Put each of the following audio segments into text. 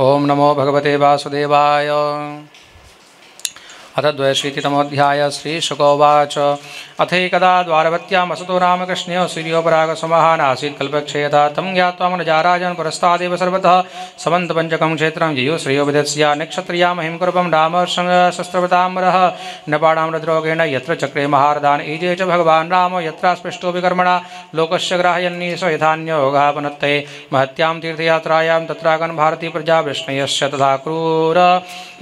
ओम नमो भगवते वासुदेवाय। अथ द्वयशीतितमोऽध्याय। श्रीशुकोवाच अथैकदा द्वारवत्याम् असतो रामकृष्णयो सूर्योपरागसमहानासीत् कल्पक्षयता तं ज्ञात्वा मनजाराजन् पुरस्तादेव सर्वतः समन्तपञ्चकं क्षेत्रं ययुः श्रेयो विदत्स्या निक्षत्रिया महिं कुर्वं रामशस्त्रवताम्बरः नृपाणां रुद्रोगेण यत्र चक्रे महारदान् ईजे च भगवान् रामो यत्र स्पृष्टो विकर्मणा लोकस्य ग्राहयन्नीश यथान्योगः पुनत्ते महत्यां तीर्थयात्रायां तत्रागन् भारती प्रजा विष्णयश्च तथा क्रूर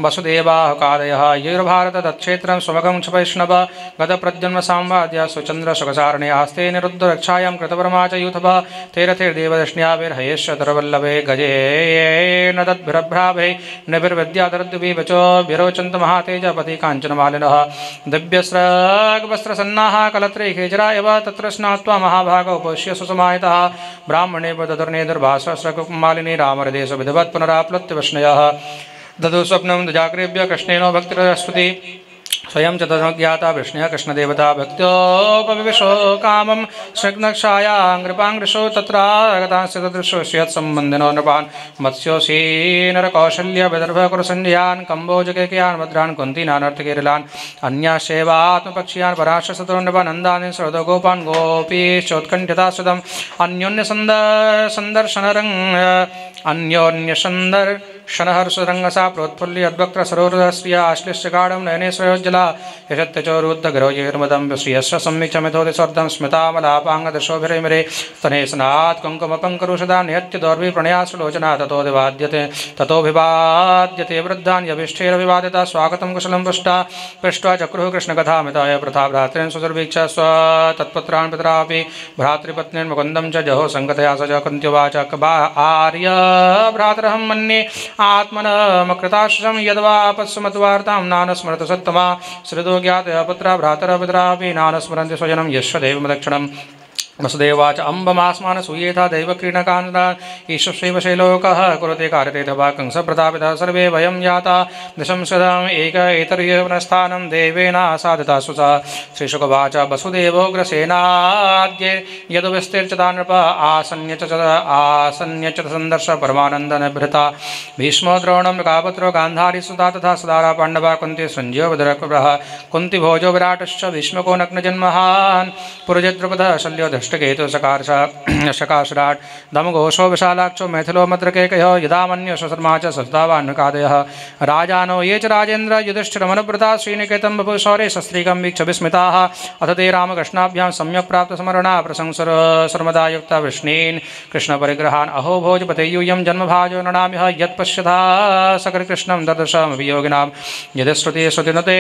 वसुदेवाः कादयः युर्भारत तत्क्षेत्रं स्वमगं च वैष्णव गतप्रद्युम्न सांवाद्य सुचन्द्र सुखसारणे आस्ते निरुद्ध रक्षायां कृतवर्मा च यूथभः तेरथैर्देवदर्शन्याभिर्हयेश्च तरवल्लभे गजेन तद्भिरभ्राभे नभिर्विद्याधरद्विवचो विरोचन्त महातेजपति काञ्चनमालिनः दिव्यस्रग्वस्त्रसन्नाः कलत्रे खेजरा एव तत्र स्नात्वा महाभाग उपश्य सुसमाहितः ब्राह्मणे दधुर्ने दुर्भासस्रकुमालिनी रामहृदेशविधवत् पुनराप्लुत्य विष्णयः दधु स्वप्नं जाग्रेभ्य कृष्णेनो भक्तिरस्वती स्वयं च तज्ञाता विष्णुः कृष्णदेवता भक्त्योपविशो कामं श्रग्नक्षायाङ्कृपाङ्कृशो तत्रागतांस्य तदृशोष्यत्सम्बन्धिनो नृपान् मत्स्योऽसि नरकौशल्य विदर्भकुरसंध्यान् कम्बोजकेकयान् भद्रान् कुन्तीनानर्थकेरलान् अन्याशैवात्मपक्षीयान् पराशसतुर्नृपानन्दानि श्रोतगोपान् गोपीश्चोत्कण्ठिताश्रितम् अन्योन्यसन्दर्शनहर्षरङ्गसा प्रोत्फुल्य अद्वक्त्रसरोरस्या आश्लिष्य गाढं नयने स्वयोज्जला यशत्यचोरुद्धगिरोजिर्मदं श्रियस्य सम्मिक्षमिथोति स्वर्धं स्मितामलापाङ्गदशोभिरैमिरे स्तने स्नात् कुङ्कुमपङ्करुषदा निहत्य दौर्वी प्रणयासुलोचना ततोऽभिवाद्यते वृद्धान् यभिष्ठैरभिवादिता स्वागतं कुशलं पृष्ट्वा चक्रुः कृष्णकथामिताय प्रथा भ्रातॄन् सुदुर्वीक्ष तत्पुत्रान् पितरापि भ्रातृपत्नीन् मुकुन्दं च जहो सङ्गतया स च कुन्त्युवाच आर्य भ्रातरहं मन्ये आत्मनमकृताश्रम यद्वापस्सुमत्वार्तां नानस्मरत सत्तमा श्रुतो ज्ञातया पुत्रा भ्रातरः पितरापि नानस्मरन्ति स्वजनं यश्वदेवमदक्षिणम् वसुदेवाच अम्बमास्मान सूयेथा दैवक्रीडकान्ता ईश्वरैव शैलोकः कुरुते कारते तवा कंसप्रतापितः सर्वे वयं याता निशंसदाम् एक एतर्यवनस्थानं देवेन आसादिता सुता। श्रीशुकवाच वसुदेवोग्रसेनाद्ये यदुविस्तीर्चता नृप आसन्यच संदर्श परमानन्दनिभृता भीष्मो द्रोणं कापुत्रो गान्धारी सुता तथा सदारा पाण्डवा कुन्ती सञ्जयो विदुरकुरः कुन्तीभोजो विराटश्च भीष्मको नग्नजन्महान् पुरजद्रुपदः शल्यो केतु शकाशराट दमघोषो विशालाक्षो मैथिलो मद्रकेकयो यदामन्यो शर्मा च सस्तावान्नकादयः राजानो ये च राजेन्द्र युधिष्ठिरमनुव्रता श्रीनिकेतं बभूव शौर्ये शस्त्रीकं वीक्ष विस्मिताः अथ ते रामकृष्णाभ्यां सम्यक् प्राप्तसमरणा प्रशंसर्मदा युक्ता वृष्णीन् कृष्णपरिग्रहान् अहो भोजपते यूयं जन्मभाजो नणाम्यः यत्पश्यथा सकलकृष्णं ददर्शमभियोगिनां यदि श्रुतिनुते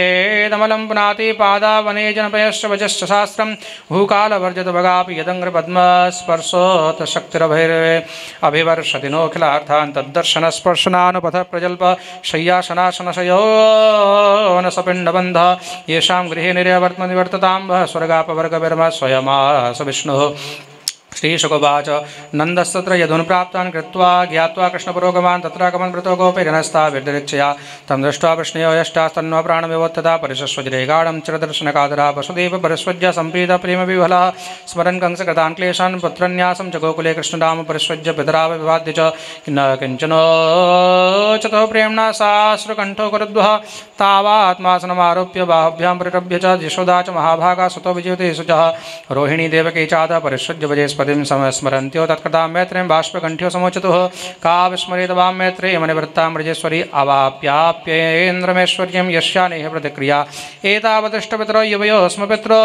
दमलं पुनाति पादावने जनपयश्च वचश्च शास्त्रं भूकालवर्जत भगापि यदङ्घ्रपद्मस्पर्शोत शक्तिरभिवर्षति नोऽखिलार्थान् तद्दर्शनस्पर्शनानुपथ प्रजल्प शय्यासनासनशयो न सपिण्डबन्धः येषां गृहे निर्वर्ततां स्वर्गापवर्गविर्म स्वयमास विष्णुः। श्रीशुकवाच नन्दस्तत्र यदुन् प्राप्तान् कृत्वा ज्ञात्वा कृष्णपुरोगमान् तत्रागमन्मृतो गोपैरनस्ताभिर्दिरीक्षया तं दृष्ट्वा विष्णयो यष्टास्तन्नो प्राणमिवोत्थता परिशस्वज्रे गाढं चिरदर्शनकातरा वसुदेव परिस्वज्य सम्प्रीतः प्रेमविह्वलः स्मरन् कंसकृतान् क्लेशान् पुत्रन्यासं च गोकुले कृष्णराम परिस्वज्य पितराविवाद्य च न किञ्चनोचतो प्रेम्णा साश्रुकण्ठो कुरुद्वः तावात्मासनमारोप्य बाहुभ्यां परिरभ्य च यशोदा च महाभागा सुतो विजयते शुचः रोहिणी देवकी चाद परिसृज्य वजेस्पतिं स्मरन्त्यो तत्कृतां मैत्रीं बाष्पकण्ठ्यो समोचतुः का विस्मरेत वां मैत्रे मणिवृत्तां ब्रजेश्वरी अवाप्याप्येन्द्रमेश्वर्यं यस्या नेह प्रतिक्रिया एतावदृष्टपितरो युवयो स्म पितरो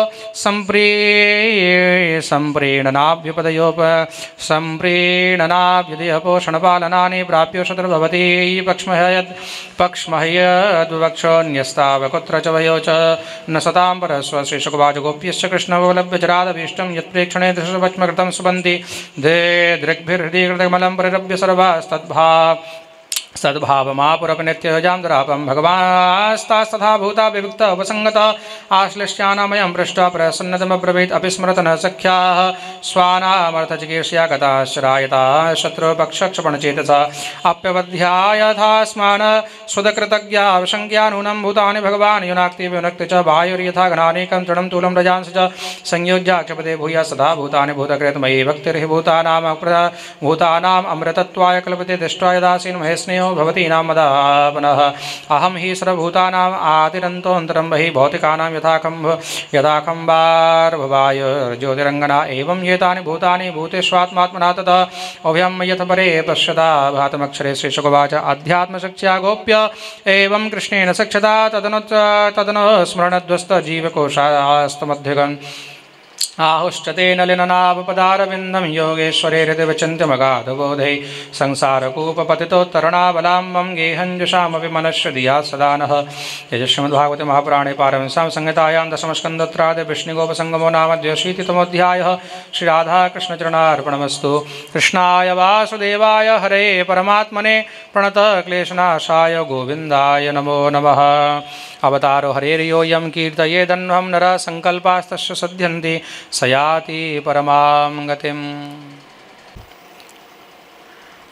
सम्प्रीणनाभ्युदयोपोषणपालनानि प्राप्यो शत्रुर्भवति पक्ष्मह्यद्विवक्षोऽन्यस्तावकुत्र च वयो च न सतां परस्व। श्रीशुकवाच गोप्यश्च कृष्णवोलभ्य जरादभीष्टं यत्प्रेक्षणे दृशवच्मकृतं सुबन्ति दृग्भिर्हृदीकृतकमलं परिरभ्य सद्भावमापुरपनित्यजां दुरापं भगवास्तास्तथा भूता विविक्त उपसंगत आश्लिष्यानामयं पृष्ट्वा प्रसन्नतमब्रवीत् अपि स्मरत न सख्याः स्वानामर्थचिकीर्ष्या गताश्रायता शत्रुपक्षक्षपणचेतसा अप्यवध्यायथास्मान सुदकृतज्ञा विशङ्क्या नूनं भूतानि भगवान् युनाक्ति विनक्ति च वायुर्यथा गणानेकं तृणं तूलं रजांसि च संयोज्याक्षपदे भूया सदा भूतानि भूतकृतमयी भक्तिर्हि भूतानाम् अमृतत्वाय कल्पते दृष्ट्वा यदासीन् महेस्नेहो विष्णो भवति नामदा पुनः अहं हि सर्वभूतानाम् आदिरन्तोऽन्तरं बहिः भौतिकानां यथाखम्बार्भवाय ज्योतिरङ्गना एवं एतानि भूतानि भूतेष्वात्मात्मना तथा अभ्यं यथ परे पश्यता भातमक्षरे श्रीशुकोवाच अध्यात्मशक्त्या गोप्य एवं कृष्णेन सक्षता तदनुस्मरणध्वस्तजीवकोशास्तमध्यगन् आहुश्चते नलिननाभपदारविन्दं योगेश्वरे हृदिवचिन्त्यमगाधबोधे संसारकूपपतितोत्तरणाबलाम्बं गेहञ्जुषामपि मनश्च धिया सदा नः यजश्रीमद्भागवते महापुराणे पारमहंस्यां संहितायां दशमस्कन्धत्रादि विष्णुगोपसंगमो नाम द्व्यशीतितमोऽध्यायः श्रीराधाकृष्णचरणार्पणमस्तु। कृष्णाय वासुदेवाय हरे परमात्मने प्रणतक्लेशनाशाय गोविन्दाय नमो नमः। अवतारो हरेर्योऽयं कीर्तयेदन्वं नरः संकल्पास्तस्य सध्यन्ति स याति परमां गतिम्।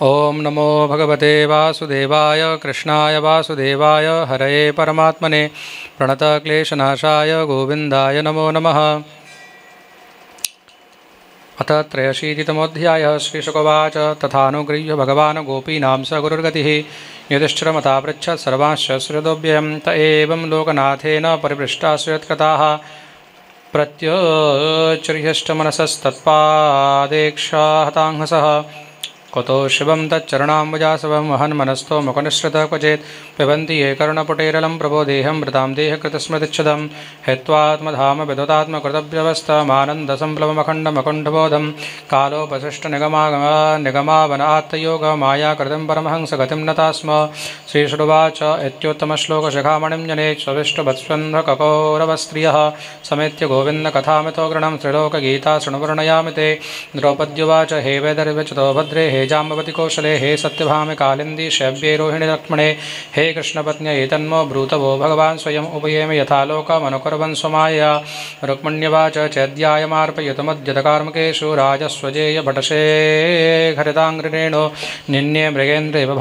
ओम नमो भगवते वासुदेवाय कृष्णाय वासुदेवाय हरये परमात्मने प्रणतक्लेशनाशाय गोविन्दाय नमो नमः। अथ त्रयशीतितमोऽध्यायः श्रीशुकोवाच तथानुगृह्य भगवान् गोपीनां स गुरुर्गतिः युधिष्ठिरमतापृच्छत् सर्वांश्च श्रुतोऽव्ययं त एवं लोकनाथेन परिपृष्टाश्रयत्कृताः प्रत्युच्चरिहष्टमनसस्तत्पादेक्षाहतांहसः कुतो शिवं तच्चरणाम्बुजासवं वहन्मनस्थो मुखनिःसृतः क्वचेत् पिबन्ति ये कर्णपुटेरलं प्रबोधेहं मृतां देहकृतस्मृतिच्छदं हित्वात्मधाम विदुतात्मकृतव्यवस्थामानन्दसंप्लवमखण्डमकुण्ठबोधं कालोपशिष्टनिगमावनात्तयोगमायाकृतिं परमहंसगतिं नता स्म। श्रीशुकोवाच इत्युत्तमश्लोकशिखामणिं जनेत् स्वविष्टुवत्स्वन्धककौरवस्त्रियः समेत्य गोविन्दकथामितोग्रणं त्रिलोकगीता शृणुवर्णयामि ते। द्रौपद्युवाच हे वेदर्वचतो भद्रे हे जाम्बवती कौशले हे सत्यभामे कालिन्दी शैव्ये रोहिणी लक्ष्मणे हे कृष्णपत्न्यै तन्मो ब्रूतवो भगवान् स्वयम् उपयेम यथा लोकमनुकुर्वन् स्वमायया। रुक्मिण्यवाच चैद्यायमार्पयतुमद्यतकार्मुकेषु राजस्वजेय भटशे हरिताङ्ग्रिणेनो निन्ये मृगेन्द्रेव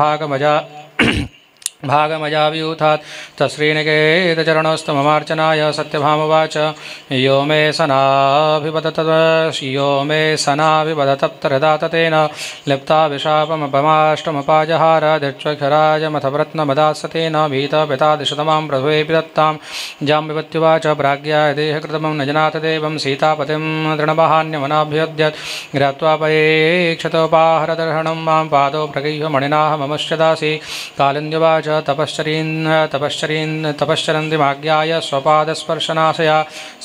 भागमजाव्यूथात् तश्रीनिकेतचरणोस्तममार्चनाय। सत्यभामवाच यो मे सनाभिवदतप्तहृदा ततेन लिप्ता विशापमपमाष्टमपाजहार दिक्ष्वक्षराजमथव्रत्नमदासतेन भीतपितादिशतमां प्रभवेऽपि दत्तां। जाम्बवत्युवाच प्राज्ञा देहकृतमं न जनाथ देवं सीतापतिं तृणवहान्यमनाभ्यद्यत् ज्ञात्वा परेक्षतोपाहरदर्हणं मां पादौ प्रगृह्य मणिनाह ममश्च दासी। कालिन्द्युवाच तपश्चरन्तिमाज्ञाय स्वपादस्पर्शनाशया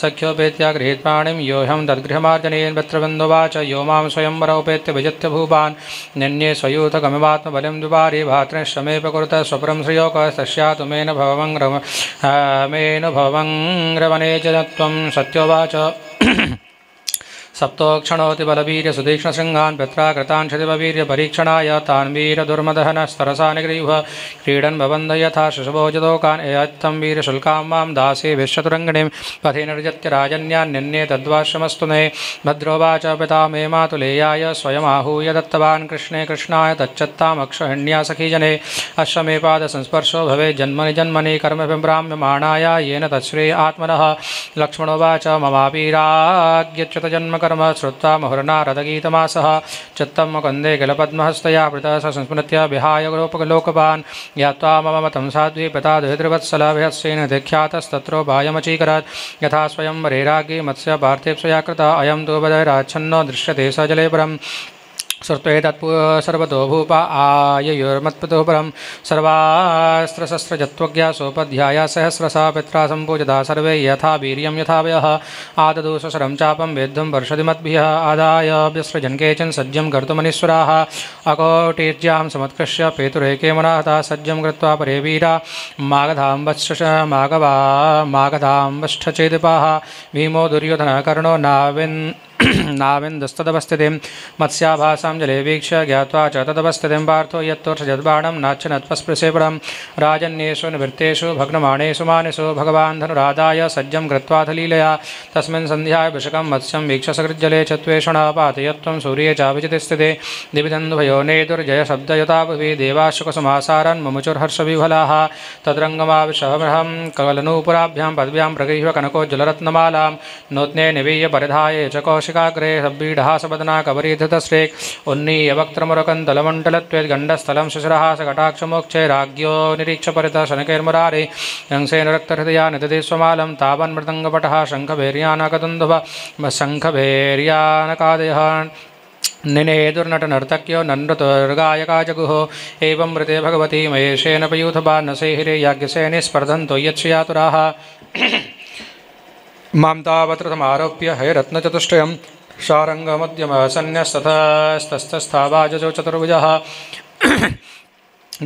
सख्योपेत्या गृहीत्पाणिं योऽहं तद्गृहमार्जनेन मित्रबन्धुवाच यो मां स्वयंवरोपेत्य विजित्य भूपान् निन्ये स्वयूथकमिवात्मबलिं दुपारि भातृश्रमेपकुरुत स्वपुरं श्रियोकस्तस्यातु मेन भवमङ्ग्रवणे च त्वं। सत्योवाच सप्तोक्षणोति बलवीर्यसुतीक्ष्णशृङ्गान् पित्राकृतान् क्षतिबवीर्यपरीक्षणाय तान् वीरदुर्मदहनस्तरसा निगृह्य क्रीडन् भवन्ध यथा शिशुभोजतोकान् एयत्थं वीरशुल्कां मां दासे विश्वतुरङ्गिणीं पथि निर्जत्य राजन्यान्यन्ये तद्वाश्रमस्तु मे। भद्रोवाच पिता मे मातुलेयाय स्वयमाहूय दत्तवान् कृष्णे कृष्णाय तच्चत्तामक्षहिण्या सखीजने अश्वमेपादसंस्पर्शो भवेत् जन्मनि जन्मनि कर्मभिभ्राम्यमाणाय येन तच्छ्रेय आत्मनः। लक्ष्मणोवाच ममापीराग्यच्युतजन्म श्रुत्वा मुहुर्नारदगीतमासः चित्तं मुकुन्दे किल पद्महस्तया वृतः स संस्मृत्य विहाय लोकपान् ज्ञात्वा मम मतं साध्वी पिता द्वित्रिवत्सलभिहस्येन दिख्यातस्तत्रोपायमचीकरत् यथा स्वयंवरे राज्ञी मत्स्य पार्थेप्सया कृतः अयं तु बधैराच्छन्नो दृश्यते स जले परम्। सर्वतो भूपा आयुर्मत्पतुः परं सर्वास्त्रशस्त्रजत्वज्ञा सोपध्याया सहस्रसा पित्रा सम्पूजिता सर्वे यथा वीर्यं यथा वयः आददु स्वशरं चापं वेद्धुं वर्षदिमद्भिः आदाय व्यस्रजन् केचन सज्जं कर्तुमनीश्वराः अकोटीर्ज्यां समत्कृष्य पेतुरेके मुनाहता सज्जं कृत्वा परे वीरा मागधाम्बष्ठचेदिपाः भीमो दुर्योधनकर्णो नाविन्दस्तदवस्थितिं मत्स्याभासां जले वीक्ष्य ज्ञात्वा च तदवस्थितिं पार्थो यत्तोर्षजद्बाणं नाच्छनत्वस्पृशेपरं राजन्येषु निवृत्तेषु भग्नमाणेषु मानेषु भगवान् धनुरादाय सज्जं कृत्वाथलीलया तस्मिन् सन्ध्याय वृषकं मत्स्यं वीक्ष्य सकृज्जले चत्वेषणा पातयत्वं सूर्ये चाभिजितस्थिते दिविधन्धुभयो नेदुर्जयशब्दयता भुवि देवाशुकसमासारन् मुमुचुर्हर्षविह्वलाः तद्रङ्गमाविशहमहं कवलनूपुराभ्यां पद्भ्यां प्रगृह्य कनकोज्ज्वलरत्नमालां नूत्ने निवीय परिधाय च नासिकाग्रे सब्बीढहासवदना कबरीधृतश्रेक् उन्नीयवक्त्रमुरकन्दलमण्डलत्वेद्गण्डस्थलं शिशिरहासकटाक्षमोक्षे राज्ञो निरीक्षपरितः शनकैर्मुरारे यंसेन रक्तहृदया निदधे स्वमालं तावन्मृदङ्गपटः शङ्खभैर्यानकदुन्दुभ शङ्खभैर्यानकादयः निने दुर्नटनर्तक्यो नन्दुर्गायका जगुः एवं मृते भगवती महेशेन पयूथबान्नसे हिरे याज्ञसेने स्पर्धन्तो यत्स्यातुराः मां तावत्रतमारोप्य हैरत्नचतुष्टयं शारङ्गमध्यमसन्न्यस्ततस्तस्थावाजजो चतुर्भुजः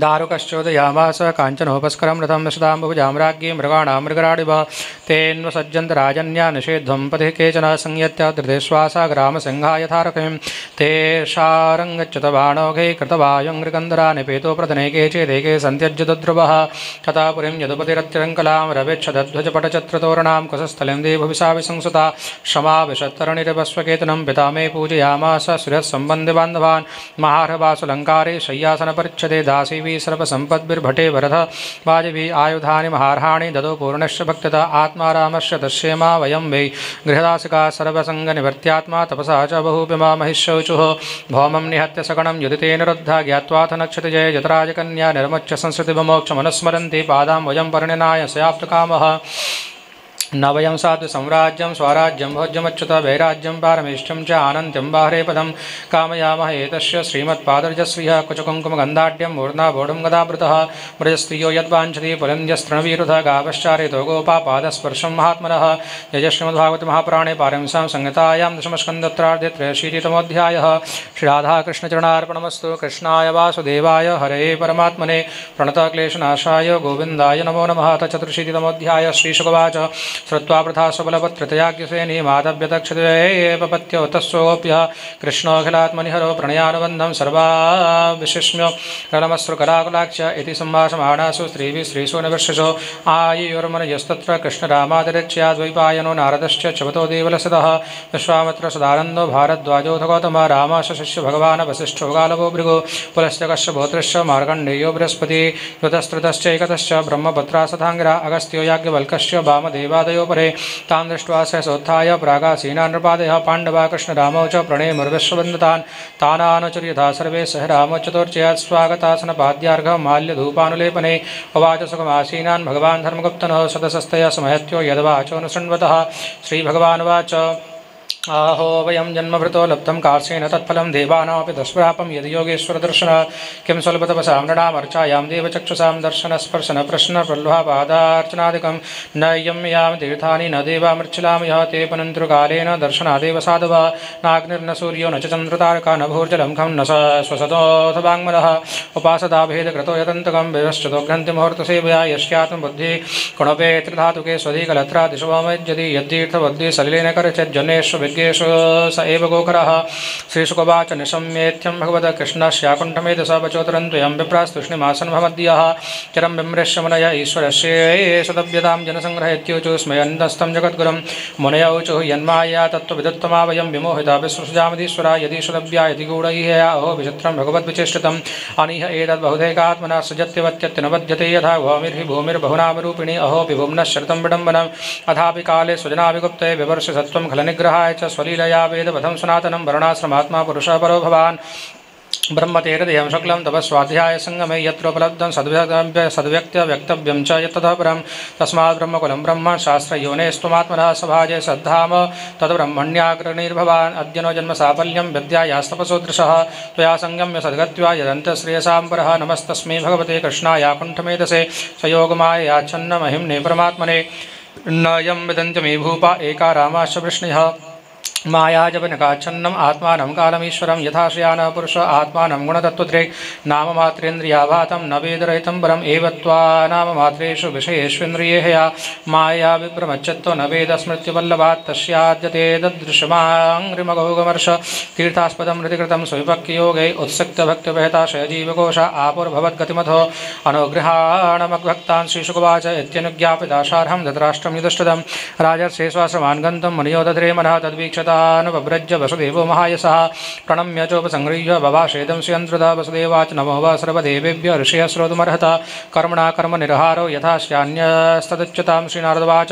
दारुकश्चोदयामास काञ्चनोपस्करं रथं सदाम्बुजां राज्ञीं मृगाणां मृगराडिव तेन्वसज्जन्तराजन्या निषेध्वं पथे केचन संयत्य धृतेश्वासा ग्रामसिंहा यथारथिं तेषारङ्गच्युत बाणौघे कृतवायुं नृकन्दरा निपेतो प्रधने केचिदेके सन्त्यज्यदुध्रुवः तथा पुरीं यदुपतिरत्यरङ्कलां रवेच्छदध्वजपटचत्रतोरणां कुशस्थलीं देवभिषा विसंसुता क्षमाविशत्तरणिरभस्वकेतनं पिता मे पूजयामास सुरत्सम्बन्धिबान्धवान् महार्हवासुलङ्कारे शय्यासनपरिच्छदे दासी सर्वसम्पद्भिर्भटे वरद वाजिभिः आयुधानि महार्हाणि ददो पूर्णस्य भक्तता आत्मा रामस्य दश्येमा वयं वै गृहदासिका सर्वसङ्गनिवर्त्यात्मा तपसा च बहुपिमा महिष्यौचुः भौमं निहत्य सकणं युदितेन रुद्धा ज्ञात्वाथ नक्षतिजय जतराजकन्या निर्मुच्य संसृतिविमोक्षमनुस्मरन्ति पादां वयं परिणनाय स्याप्तकामः न वयं साधु सम्राज्यं स्वराज्यं भोज्यमच्युत वैराज्यं पारमेष्ठ्यं च आनन्त्यं बाह्रेपदं कामयामः एतस्य श्रीमत्पादर्जश्रियः कुचकुङ्कुमगन्धाढ्यं मूर्धाबोढुं गदावृतः मृजस्त्रियो यद्वाञ्छति पुलन्द्यस्तृणवीरुधः गावश्चारितो गोपापादस्पर्शं महात्मनः जय श्रीमद्भागवते महापुराणे पारंसां संहितायां दशमस्कन्धोत्तरार्धे 83तमोऽध्यायः श्रीराधाकृष्णचरणार्पणमस्तु कृष्णाय वासुदेवाय हरे परमात्मने प्रणतक्लेशनाशाय गोविन्दाय नमो नमः। अथ 84तमोऽध्यायः श्रीशुकवाच श्रुत्वा प्रथा सबलपत्रतयाज्ञसेनी माधव्यतक्षदेपपत्यो तस्वोऽप्यः कृष्णोऽखिलात्मनिहरो प्रणयानुबन्धं सर्वाविशिष्म्यो रलमश्रुकराकुलाक्ष इति सम्भाषमाणासु स्त्रीभिः श्रीषु निवर्षसो आयुर्मनयस्तत्र कृष्णरामादिरक्ष्याद्वैपायनो नारदश्च चवतो देवलसदः विश्वामित्र सदानन्दो भारद्वाजोऽथ गौतमः रामश्च शिष्य भगवान् वसिष्ठो गालवो भृगो पुलश्च कश्यपोत्रश्च मार्कण्डेयो बृहस्पति ऋतस्तृतश्चैकतश्च ब्रह्मपत्रासथाङ्गिरा अगस्त्यो याज्ञवल्क्यश्च वामदेवादयो परे तां दृष्ट्वा सहसोत्थाय प्रागासीना नृपादयः पाण्डवा कृष्णरामौ च प्रणेमुर्विश्ववन्दतान् तानानुचर्यथा सर्वे सह रामोच्चतोर्चयात् स्वागतासनपाद्यार्घं माल्यधूपानुलेपने उवाच सुखमासीनान् भगवान् धर्मगुप्तनः सदसस्तया समहत्यो यद्वाचोऽनुशृण्वतः श्रीभगवानुवाच आहो वयं जन्मभृतो लब्धं कार्षेण तत्फलं देवानामपि दुष्प्रापं यदि योगेश्वरदर्शन किं स्वल्पतपसां नृणामर्चायां देवचक्षुषां दर्शनस्पर्शनप्रश्नप्रल्हापादार्चनादिकं न यं यां तीर्थानि न देवामर्चिलां यः ते पुनन्तृकालेन दर्शनादेव साधव नाग्निर्न सूर्यो न च चन्द्रतारका न भूर्जलं खं न स्वसतोऽथवाङ्मनः उपासदाभेदकृतो यतन्तकं विवश्चतो ग्रन्थिमुहूर्तसेवया यस्यात्मबुद्धिः कुणपे त्रिधातुके स्वधिकलत्रादिशुभमज्जति यद्धीर्थबुद्धिः सलिलेन करचिज्जनेषु विज्ञेषु स एव गोकरः। श्रीशुकवाच निशम्येत्यं भगवतः कृष्णस्याकुण्ठमेधस वचोतरन्त्वयं विप्रास्तुष्णिमासन्भमद्यः चिरं विमृश्य मुनय ईश्वरस्येषदव्यतां जनसङ्ग्रहेत्यूचु स्मयन्तस्तं जगद्गुरुं मुनयौचुः यन्माया तत्त्वविदुत्तमा वयं विमोहिता विसृजामदीश्वरा यदीश्वरव्या यदि गूढैः अहो विचित्रं भगवद्विचेष्टितम् अनिह एतद्बहुधैकात्मना सृजत्यवत्यत्यनवद्यते यथा भूमिर्हि भूमिर्बहुनामरूपिणी अहोऽपि भुम्नश्रितं विडम्बनम् अथापि काले सुजनाभिगुप्ते विवर्ष सत्त्वं खलनिग्रहाय च स्वलीलया वेदपथं सनातनं वर्णाश्रमात्मा पुरुषः परो भवान् ब्रह्मतेरदेहं शुक्लं तपस्वाध्यायसङ्गमे यत्रोपलब्धं सद्व्यक्त्य वक्तव्यं च यत्ततः परं तस्मात् ब्रह्मकुलं ब्रह्म शास्त्रयोनेस्त्वमात्मनः सभाजे सद्धाम तद्ब्रह्मण्याग्रणीर्भवान् अद्य नो जन्मसाफल्यं विद्यायास्तपसोदृशः त्वया संगम्य सद्गत्वा यदन्तश्रेयसां परः नमस्तस्मै भगवते कृष्णायाकुण्ठमेधसे स्वयोगमाय याच्छन्न महिम्ने परमात्मने न यं विदन्त्य मे भूपा एका रामाश्च वृष्णयः मायाजपनकाच्छन्नम् आत्मानं कालमीश्वरं यथाश्रयानः पुरुष आत्मानं गुणतत्त्वदृक् नाममात्रेन्द्रियाभातं न वेदरहितं परम् एव नाममात्रेषु विषयेष्विन्द्रियेहया माया विभ्रमच्चत्तो न वेदस्मृत्युवल्लभात् तस्याद्यते ददृशमाङ्घ्रिमगौगमर्ष तीर्थास्पदं हृतिकृतं स्वविपक्योगै उत्सक्तभक्तिभयताशयजीवकोश आपुर्भवद्गतिमथो अनुगृहाणमग्भक्तान् श्रीशुकवाच इत्यनुज्ञापिताशार्हं धृतराष्ट्रं युधिष्ठिरं राजर्षेष्वाश्रमान् गन्तुं मुनियो दध्रे मनः तद्वीक्षता तानुपव्रज्य वसुदेवो महायसः प्रणम्य चोपसंगृह्य बभाषेदं श्रियन्त्रदा वसुदेवाच नमो वा सर्वदेवेभ्यो ऋषयः श्रोतुमर्हत कर्मणा कर्मनिर्हारो यथा स्यान्यस्तदुच्यतां श्रीनारदवाच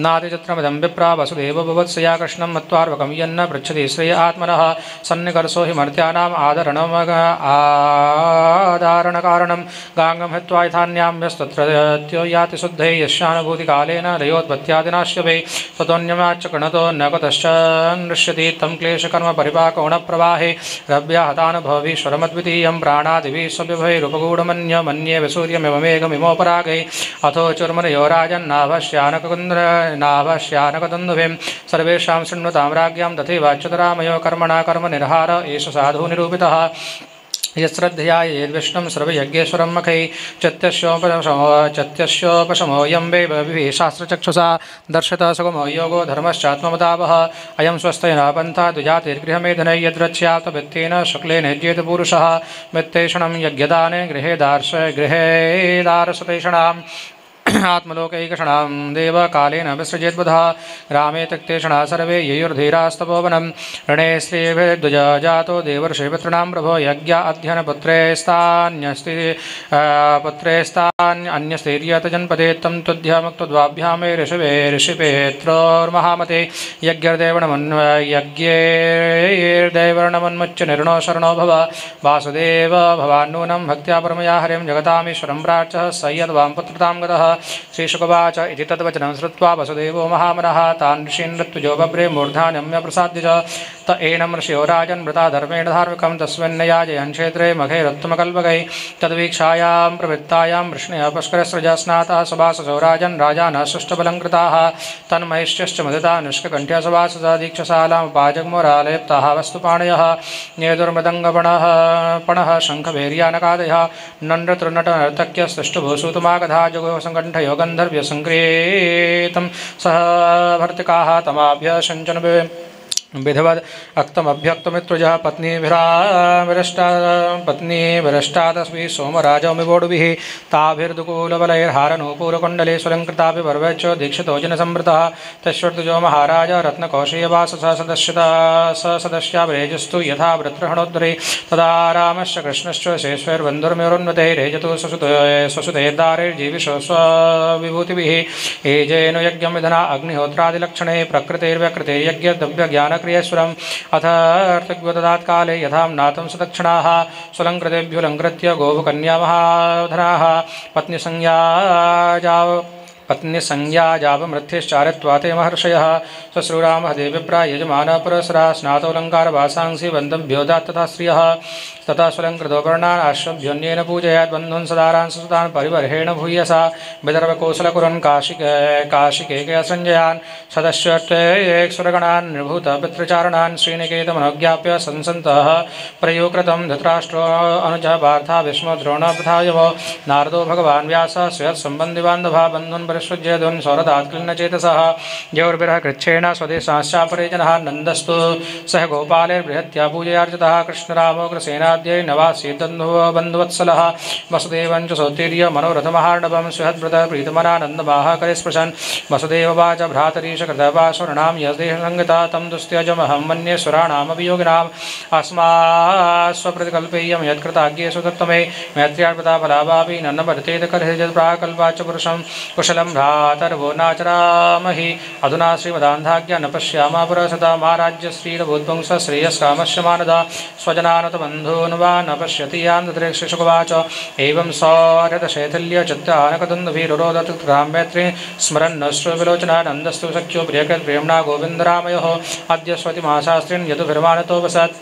नातिचित्रमिदं विप्रा वसुदेव भवत्सया कृष्णं मत्वार्वकं यन्न पृच्छति श्रेय आत्मनः सन्निकर्षो हि मर्त्यानाम् आधारणकारणं गाङ्गं हित्वा यथान्याम्यस्तत्र याति शुद्धे यस्यानुभूतिकालेन लयोत्पत्त्यादिनाश्यवे ततोऽन्यमाच्च कृणतो न कुतश्च नृष्यति तं क्लेशकर्म परिपाकोणप्रवाहे रव्याहतानुभवीश्वरमद्वितीयं प्राणादिभिः स्वभैरुपगूढमन्य मन्ये विसूर्यमिव मेघमिमोपरागै अथो चुर्मनयो राजन्नाभश्यानकदुन्दुभिं सर्वेषां शृण्वतां राज्ञां तथैवाच्युतरामयो कर्मणा कर्मनिर्हार एष साधु निरूपितः यश्रद्धया यद्विष्णुं सर्वयज्ञेश्वरं मखै चत्यस्योपशमोऽयं वै शास्त्रचक्षुषा दर्शतः सुगमो योगो धर्मश्चात्मवदावः अयं स्वस्तयना पन्था द्विजातिर्गृहमेधनै यद्रक्ष्यातभित्तेन शुक्लेन यज्ञेत पुरुषः मित्तेषणं यज्ञदाने गृहेदारसतेषणाम् आत्मलोकैकषणां देवकालेन विसृजेद्बुधः रामे त्यक्तेषणा सर्वे ययुर्धीरास्तपोवनं ऋणे श्रीभिर्द्विजातो देवर्षिपितॄणां प्रभो यज्ञ अध्ययनपुत्रेस्तान्यस्ति पुत्रेस्तान्यस्तेर्यतजन्पदे तं तुद्ध्यमुक्तद्वाभ्यामे ऋषिपेत्रोर्महामते यज्ञैर्देवर्णमन्मुच्य निर्णो शरणो भव वासुदेव भवान्नूनं भक्त्या परमया हरिं जगतामीश्वरं प्रार्थः स यद्वां पुत्रतां गतः श्रीशुकवाच इति तद्वचनं श्रुत्वा वसुदेवो महामनः तान् ऋषीन् ऋत्विजो बभ्रे मूर्धान्यम्य प्रसाद्य च त एनं ऋषयो राजन्मृता धर्मेण धार्मिकं तस्मिन्नयाजयन् क्षेत्रे मघैरुत्तमकल्पकै तद्वीक्षायां प्रवृत्तायां वृष्णयः पुष्करस्रजा स्नातः सुभाससो राजन् राजानः सुष्ठबलं कृताः तन्महिष्यश्च मुदिता निष्ककण्ठ्या सुभाससा दीक्षाशालामुपाजग्मुरालेप्ताः वस्तुपाणयः नेदुर्मृदङ्गपणः शङ्खभैर्यानकादयः नण्डतृनटनर्तक्यस्तुष्टुभूसूतमागधा जगोसङ्कण्ठयो गन्धर्व्यसङ्क्रीतं सह भर्तिकाः तमाभ्य शञ्चन विधिवद अक्तमभ्यक्तमित्रुजः पत्नीभिरष्टादस्मिः सोमराजौमिवोडुभिः ताभिर्दुकूलबलैर्हारनूपुरकुण्डले सुलङ्कृतापि पर्वच्च दीक्षितो जनसंवृतः तश्वर्तुजो महाराज रत्नकौशेयवासः सदस्याभिरेजस्तु यथा वृत्रहणोद्धरे तदा रामश्च कृष्णश्च शेष्वैर्बन्धुर्म्योरुन्वते रेजतु स्वसुतैर्दारैर्जीविषो स्वविभूतिभिः एजेनु यज्ञं विधना अग्निहोत्रादिलक्षणे प्रकृतेर्व्यकृते यज्ञद्रव्यज्ञान क्रियेश्वरम् अथ अर्थग्वददात्काले यथा नातं सदक्षिणाः सुलङ्कृतेभ्युलङ्कृत्य गोपकन्या महाधनाः पत्नीसंज्ञाजावमृत्युश्चारित्वाते महर्षयः श्रीरामः देविप्रा यजमानः पुरस्सरा स्नातोऽलङ्कारवासांसि बन्धुभ्यो तथा स्त्रियः तथा स्वलङ्कृतोपर्णान् आश्रभ्योन्येन पूजयात् बन्धून् सदारान् सुतान् परिबर्हेण भूयसा विदर्भकोसलकुरन् काशिकेकसञ्जयान् सदस्यगणान् निर्भूत पितृचारणान् श्रीनिकेतमनुज्ञाप्य संसन्तः प्रयोकृतं धृतराष्ट्रो अनुजः पार्था विष्णुद्रोणप्रथायवो नारदो भगवान् व्यासः स्वेत्सम्बन्धिबान्धवा बन्धून् परिसृज्यधुन् सौरदात्क्लिन्नचेतसः जयोर्विरह कृच्छेण स्वदेशाश्चापरे जनः नन्दस्तु सह गोपालैर्बृहत्या पूजयार्चितः कृष्णरामोग्रसेना बन्धुवत्सलः वसुदेवं च सौतीर्य मनोरथमहार्णवं सुहद्व्रतः प्रीतमनानन्दमाह करिस्पृशन् वसुदेववाच भ्रातरीश कृतपाशुरणां यस्देहसङ्गता तं दुस्त्यजमहं मन्ये सुराणामभियोगिनाम् अस्मास्वप्रतिकल्पेयं यत्कृताज्ञेषु तत्तमे मैत्र्यार्पता फलाभापि नन्न वर्तेत कर्हिजत्प्राकल्पाच पुरुषं कुशलं भ्रातर्वो नाचरामहि अधुना श्रीमदान्धाज्ञा न पश्यामा पुरसता महाराज्यश्रीरभूद्वंस श्रेयस्कामस्य मानदा स्वजनानुतबन्धून् वा न पश्यति यान्दुरेक्षुकवाच एवं सौर्यतशैथिल्य चित्तानकदुन्दुभिरुरोदत रामैत्री स्मरन्नश्रुविलोचनानन्दस्तु सख्यो प्रियकृत्प्रेम्णा गोविन्दरामयोः अद्य स्वतिमाशास्त्रीन् यदुभिर्मानतो वसत्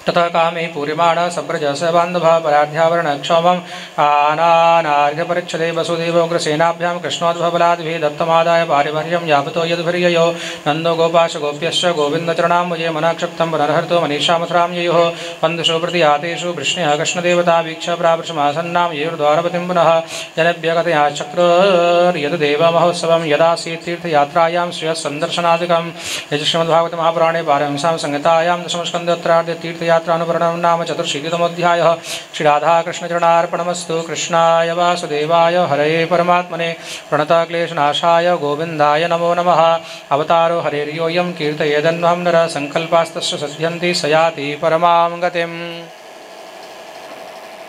ततः कामे पूर्यमाण सब्रजस बान्धवः पराध्यावरणक्षोभम् आनानार्घ्यपरिच्छदे वसुदेवोग्रसेनाभ्यां कृष्णोद्भवबलादिभिः दत्तमादाय पारिवर्यं यावतो यदुभिर्ययो नन्दो गोपाश गोप्यश्च गोविन्दचरणाम्बुजे मनाक्षिप्तं पुनर्हर्तो मनीषा मथुरां ययोः बन्धुषु प्रतियातेषु वृष्ण्यः कृष्णदेवता वीक्ष्य प्रावृषमासन्नां ययुर्द्वारपतिं पुनः जनभ्यगतया चक्रोर्यदुदेवमहोत्सवं यदासीत् तीर्थयात्रायां श्रेयस्सन्दर्शनादिकं यज श्रीमद्भागवतमहापुराणे पारमहंस्यां संहितायां दशमस्कन्धोत्तरार्धे तीर्थया यात्रानुवर्णनं नाम चतुर्शीतितमोऽध्यायः। श्रीराधाकृष्णचरणार्पणमस्तु। कृष्णाय वासुदेवाय हरये परमात्मने प्रणतक्लेशनाशाय गोविन्दाय नमो नमः। अवतारो हरेर्योऽयं कीर्तयेदन्वहं नरः सङ्कल्पास्तस्य सिद्ध्यन्ति स याति परमां गतिम्।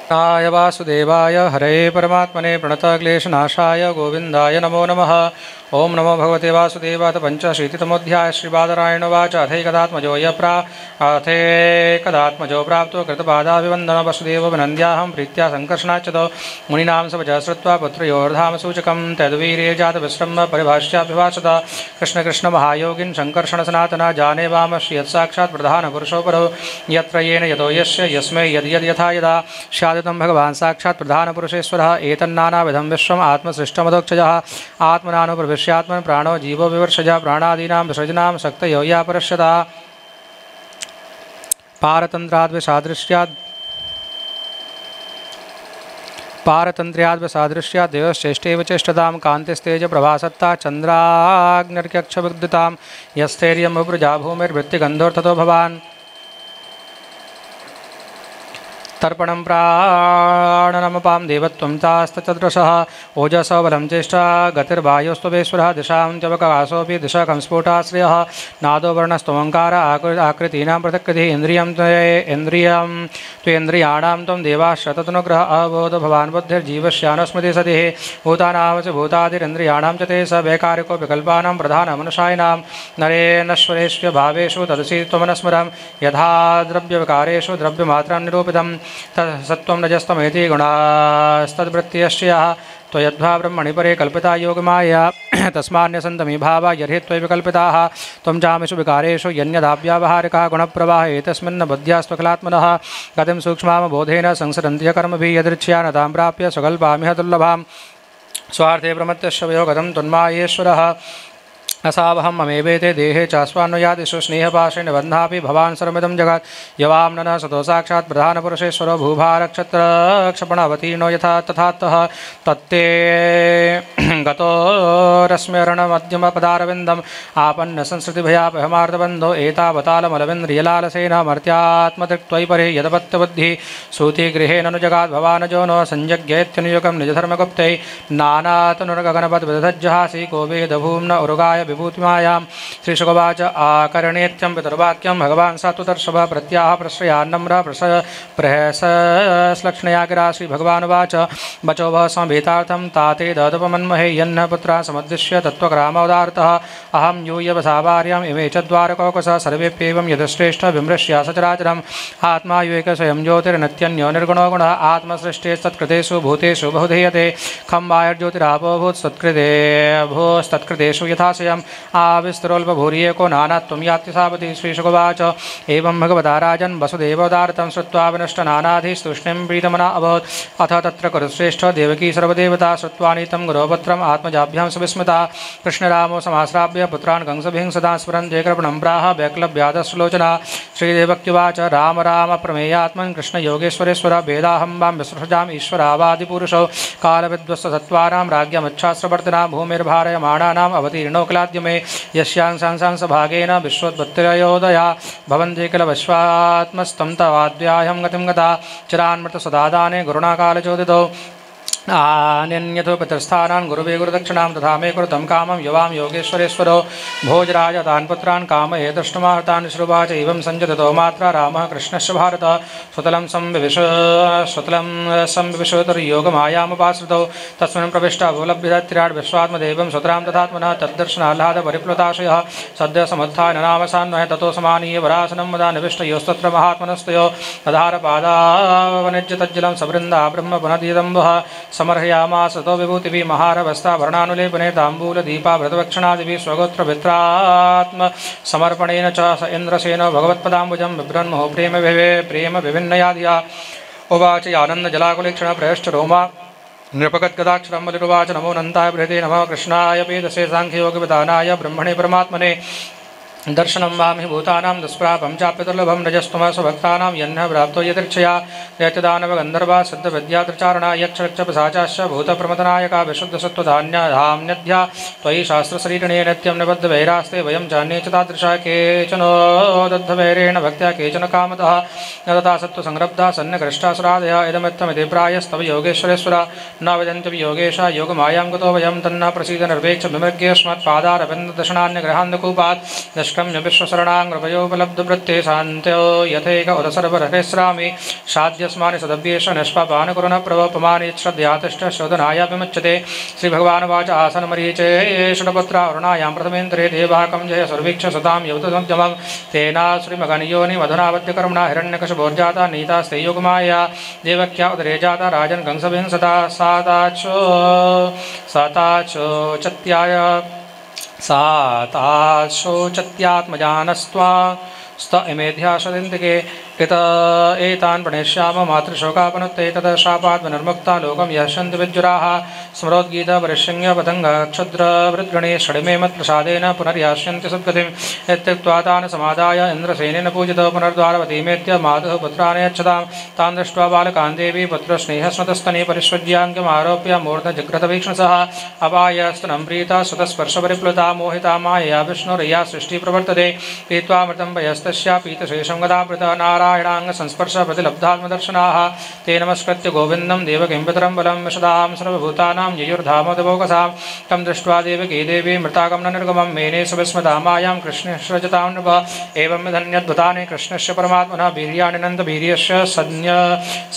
कृष्णाय वासुदेवाय हरये परमात्मने प्रणतक्लेशनाशाय गोविन्दाय नमो नमः। ओं नमो भगवते वासुदेवाय। पंचशीतितमोऽध्यायः। श्रीबादरायणोवाच अथैकदात्मजो प्राप्तो कृतपादाभिवन्दनं वसुदेवोऽभिनन्द्याहं प्रीत्या सङ्कर्षणाच्युतो मुनीनां सवचः श्रुत्वा पुत्रयोर्धाम सूचकं तद्वीर्ये जातविश्रम्भ परिभाष्याभिभाषत। कृष्ण कृष्ण महायोगिन् सङ्कर्षण सनातन जाने वामश्री यत्साक्षात् प्रधानपुरुषो परो यत्र येन यतो यस्य यस्मै यद्यद् यथा यदा स्यादितं भगवान् साक्षात् प्रधानपुरुषेश्वरः। एतन्नानाविधं विश्वम् आत्मसृष्टमधोक्षजः आत्मनानुप्रविश्यात्मन् प्राणो जीवो विवर्षज प्राणादीनां विसर्जनां शक्तयो या परश्यता पारतन्त्र्याद्वसादृश्यात् देवश्चेष्टेव चेष्टतां कान्तिस्तेज प्रभासत्ता चन्द्राग्निर्यक्षविद्युतां यस्थैर्यं प्रजा भूमिर्वृत्तिगन्धोऽर्थतो भवान् तर्पणं प्राणनमपां देवत्वं तास्तचदृशः ओजसो बलं चेष्टा गतिर्वायुस्त्वेश्वरः दिशां चवकाशोऽपि दिशकं स्फोटाश्रयः नादो वर्णस्तोङ्कार आकृतीनां पृथक्कृतिः इन्द्रियं त्वेन्द्रियाणां त्वं देवाश्रततनुग्रह अबोध भवान् बुद्धिर्जीवस्यानुस्मृति सतिः भूतानां च भूतादिरिन्द्रियाणां च ते स वैकारिको विकल्पानां प्रधानमनुषायिनां नरेणश्वरेषु भावेषु तदसि त्वमनस्मरं यथा द्रव्यविकारेषु द्रव्यमात्रं निरूपितं सत्वं रजस्तमेति गुणास्तद्वृत्तियश्च त्वयद्वा ब्रह्मणि परे कल्पिता योगमाया तस्मान्यसन्तमी भावा यर्हि त्वविकल्पिताः त्वं चामिषु विकारेषु यन्यदाव्यावहारिकः गुणप्रवाह एतस्मिन्न बुद्ध्यास्त्वखिलात्मनः गतिं सूक्ष्मामबोधेन संसरन्ति कर्मभिः यदृच्छया न तां प्राप्य सुकल्पामिह दुर्लभां स्वार्थे प्रमत्तस्य वयोगतं तन्मायेश्वरः असावहं ममेवेते देहे चास्वान्वयादिषु स्नेहपाशेन बन्धापि भवान् सर्वमिदं जगत् यवां न सतो साक्षात् प्रधानपुरुषेश्वरो भूभारक्षत्रक्षपणावतीर्णो यथा तथातः तत्ते गतोरस्म्यरणमध्यमपदारविन्दम् आपन्न संस्कृतिभयापहमार्दबन्धो एतावतालमलविन्द्रियलालसेन मर्त्यात्मतृक्त्वयि परे यदपत्यबुद्धिः सूतिगृहेननुजगात् भवानजो नो संयज्ञेत्यनुयुगं निजधर्मगुप्तै नानातनुर्गगनपद्विदधज्जहासि को वेदभूम्न उरुगाय विभूतिमायां। श्रीशुकवाच आकरणेत्यं पितर्वाक्यं भगवान् सात्वदर्शभ प्रत्याह प्रश्रयान्नम्र प्रहसलक्ष्णया गिरा। श्रीभगवानुवाच वचो वः समवेतार्थं ताते ददपमन्महे यन्न पुत्रा समुद्दिश्य तत्त्वग्रामोदार्तः अहं यूयवसावार्यम् इमे च द्वारकौकसः सर्वेप्येवं यदश्रेष्ठ विमृश्य सचराचरम् आत्मा युवेक स्वयं ज्योतिर्नित्यन्यो निर्गुणो गुणः आत्मसृष्टे सत्कृतेषु भूतेषु बहुधीयते खं वायुर्ज्योतिरापोभूत् सत्कृते भूस्तत्कृतेषु यथाशयम् आविस्तरोल्पभूरिएको नानात्वं याति सावति। श्रीशुकवाच एवं भगवता राजन् वसुदेवोदारतं श्रुत्वा विनष्टनानाधिस्तूष्णीं प्रीतमना अभवत्। अथ तत्र कुरुश्रेष्ठ देवकी सर्वदेवता श्रुत्वा नीतं गुरोपत्रम् आत्मजाभ्यां सुविस्मिता कृष्णरामो समाश्राव्य पुत्रान् कंसभिः सदा स्मरन् जयकृपणं प्राह वैक्लव्यादश्लोचना। श्रीदेवक्युवाच राम राम प्रमेयात्मन् कृष्णयोगेश्वरेश्वर वेदाहं वां विसृजामि ईश्वरावादिपुरुषौ कालविद्वस्सत्त्वानां राज्ञमच्छास्त्रवर्तिना भूमिर्भारयमाणानाम् अवतीर्णो किलाद्य मे यस्यांसांसभागेन विश्वोत्पत्तिरयोदया भवन्ति किल विश्वात्मस्तं तवाद्याहं गतिं गता चिरान्मृतसदादाने गुरुणा कालचोदितौ आन्यन्यथो पितृस्थानान् गुरुवे गुरुदक्षिणां तथा मे कृतं कामं युवां योगेश्वरेश्वरो भोजराज तान् पुत्रान् कामये दृष्टुमार्तान् श्रुवाच एवं सञ्जततो मात्रा रामः कृष्णस्य भारत सुतलं संविविशोतर्योगमायामुपाश्रितौ तस्मिन् प्रविष्टा भूलभ्यदत्तिराड् विश्वात्मदेवं सुतरां तथात्मनः तद्दर्शनाह्लादपरिप्लुताशयः सद्य समुत्थाय ननावसान्वय ततो समानीय वरासनं मदा निविष्टयोस्तत्र महात्मनस्तयो दधारपादावनिज्य तज्जलं सबृन्दा ब्रह्म पुनदीदम्बः समर्हयामास ततो विभूतिभिः महारवस्ताभरणानुलेपने ताम्बूलदीपाव्रतवक्षणादिभिः स्वगोत्रभित्रात्मसमर्पणेन च स इन्द्रसेनो भगवत्पदाम्बुजं बिभ्रन्मुः प्रेम विभिन्नयाधिया उवाच आनन्दजलाकुलेक्षण प्रयश्च रोमा नृपगद्गदाक्षरं बलिरुवाच नमो नन्ताय बृहते नमः कृष्णाय वेदसे साङ्ख्ययोगविधानाय ब्रह्मणे परमात्मने दर्शनं वामि भूतानां दुष्प्रापं चाप्यदुर्लभं रजस्तमः स्वभक्तानां यन्नः प्राप्तो यदृच्छया दैत्यदानवगन्धर्वा सिद्धविद्यात्रचारणा यक्षरक्षपसाचाश्च भूतप्रमदनायका विशुद्धसत्त्वधान्यधाम्यध्या त्वयि शास्त्रशरीरिणे नित्यं निबद्धवैरास्ते वयं जान्ये च तादृशा केचनो दद्धवैरेण भक्त्या केचन कामतः न तथा सत्त्वसंरब्धा सन्नकृष्टासुरादया इदमित्थमिति प्रायस्तव योगेश्वरेश्वरा न विदन्ति योगेशा योगमायां गतो वयं तन्न प्रसीद निर्वेक्ष विमृग्यस्मत्पादारविन्ददशनान्यगृहान्धकूपात् निष्क्रम्य विश्वशरणाङ्ग्रभयोपलब्धवृत्ते शान्त्यो यथैक उदसर्वरहेस्रामि शाद्यस्मानि सदव्येष निष्पापान् कुरु न प्रवपमानि श्रद्धयातिष्ठ शोधनाय विमुच्यते श्रीभगवानुवाच आसनमरीचे षड्पत्रावरुणायां प्रथमेन्द्रे देवाकं जय सर्वीक्ष सतां यौतसंयमं तेना श्रीमगनयोनि मधुनावद्यकर्मणा हिरण्यकशभोर्जाता नीतास्ते योगमाया देवक्या उदरे जाता राजन् कंसभिं सता साताचोचत्याय साताशोचत्यात्मजानस्त्वा स्त इमेध्याशदिन्तिके इत एतान् प्रणेष्याम मातृशोकापनुत्ते तत् शापात्मनिर्मुक्ता लोकं यशन्ति विज्जुराः स्मरोद्गीतपरिशृङ्गपतङ्गक्षुद्रवृद्गणे षडिमे मत्प्रसादेन पुनर्यास्यन्ति सद्गतिम् इत्युक्त्वा तान् समादाय इन्द्रसेनेन पूजितो पुनर्द्वारवतीमेत्य मातुः पुत्रान् यच्छतां तान् दृष्ट्वा बालकान् देवी पुत्रस्नेहस्मतस्तने परिष्वज्याङ्गमारोप्य मूर्धजिघ्रतवीक्ष्णसः अपायस्तनं प्रीता स्वतस्पर्शपरिप्लुता मोहिता मायया विष्णुरया सृष्टिप्रवर्तते पीत्वा मृतं वयस्तस्या पीतशेषं गदावृता नारायणांग संस्पर्श प्रतिलब्धात्मदर्शनाः ते नमस्कृत्य गोविन्दं देवकीं पितरं बलं विशदां सर्वभूतानां ययुर्धामोदभोगसां तं दृष्ट्वा देवकी देवी मृतागमन निर्गमं मेने सुविस्मृता मायां कृष्णश्रजतां नृप एवं विधन्यद्भुतानि कृष्णस्य परमात्मनः वीर्याणि नन्दवीर्यस्य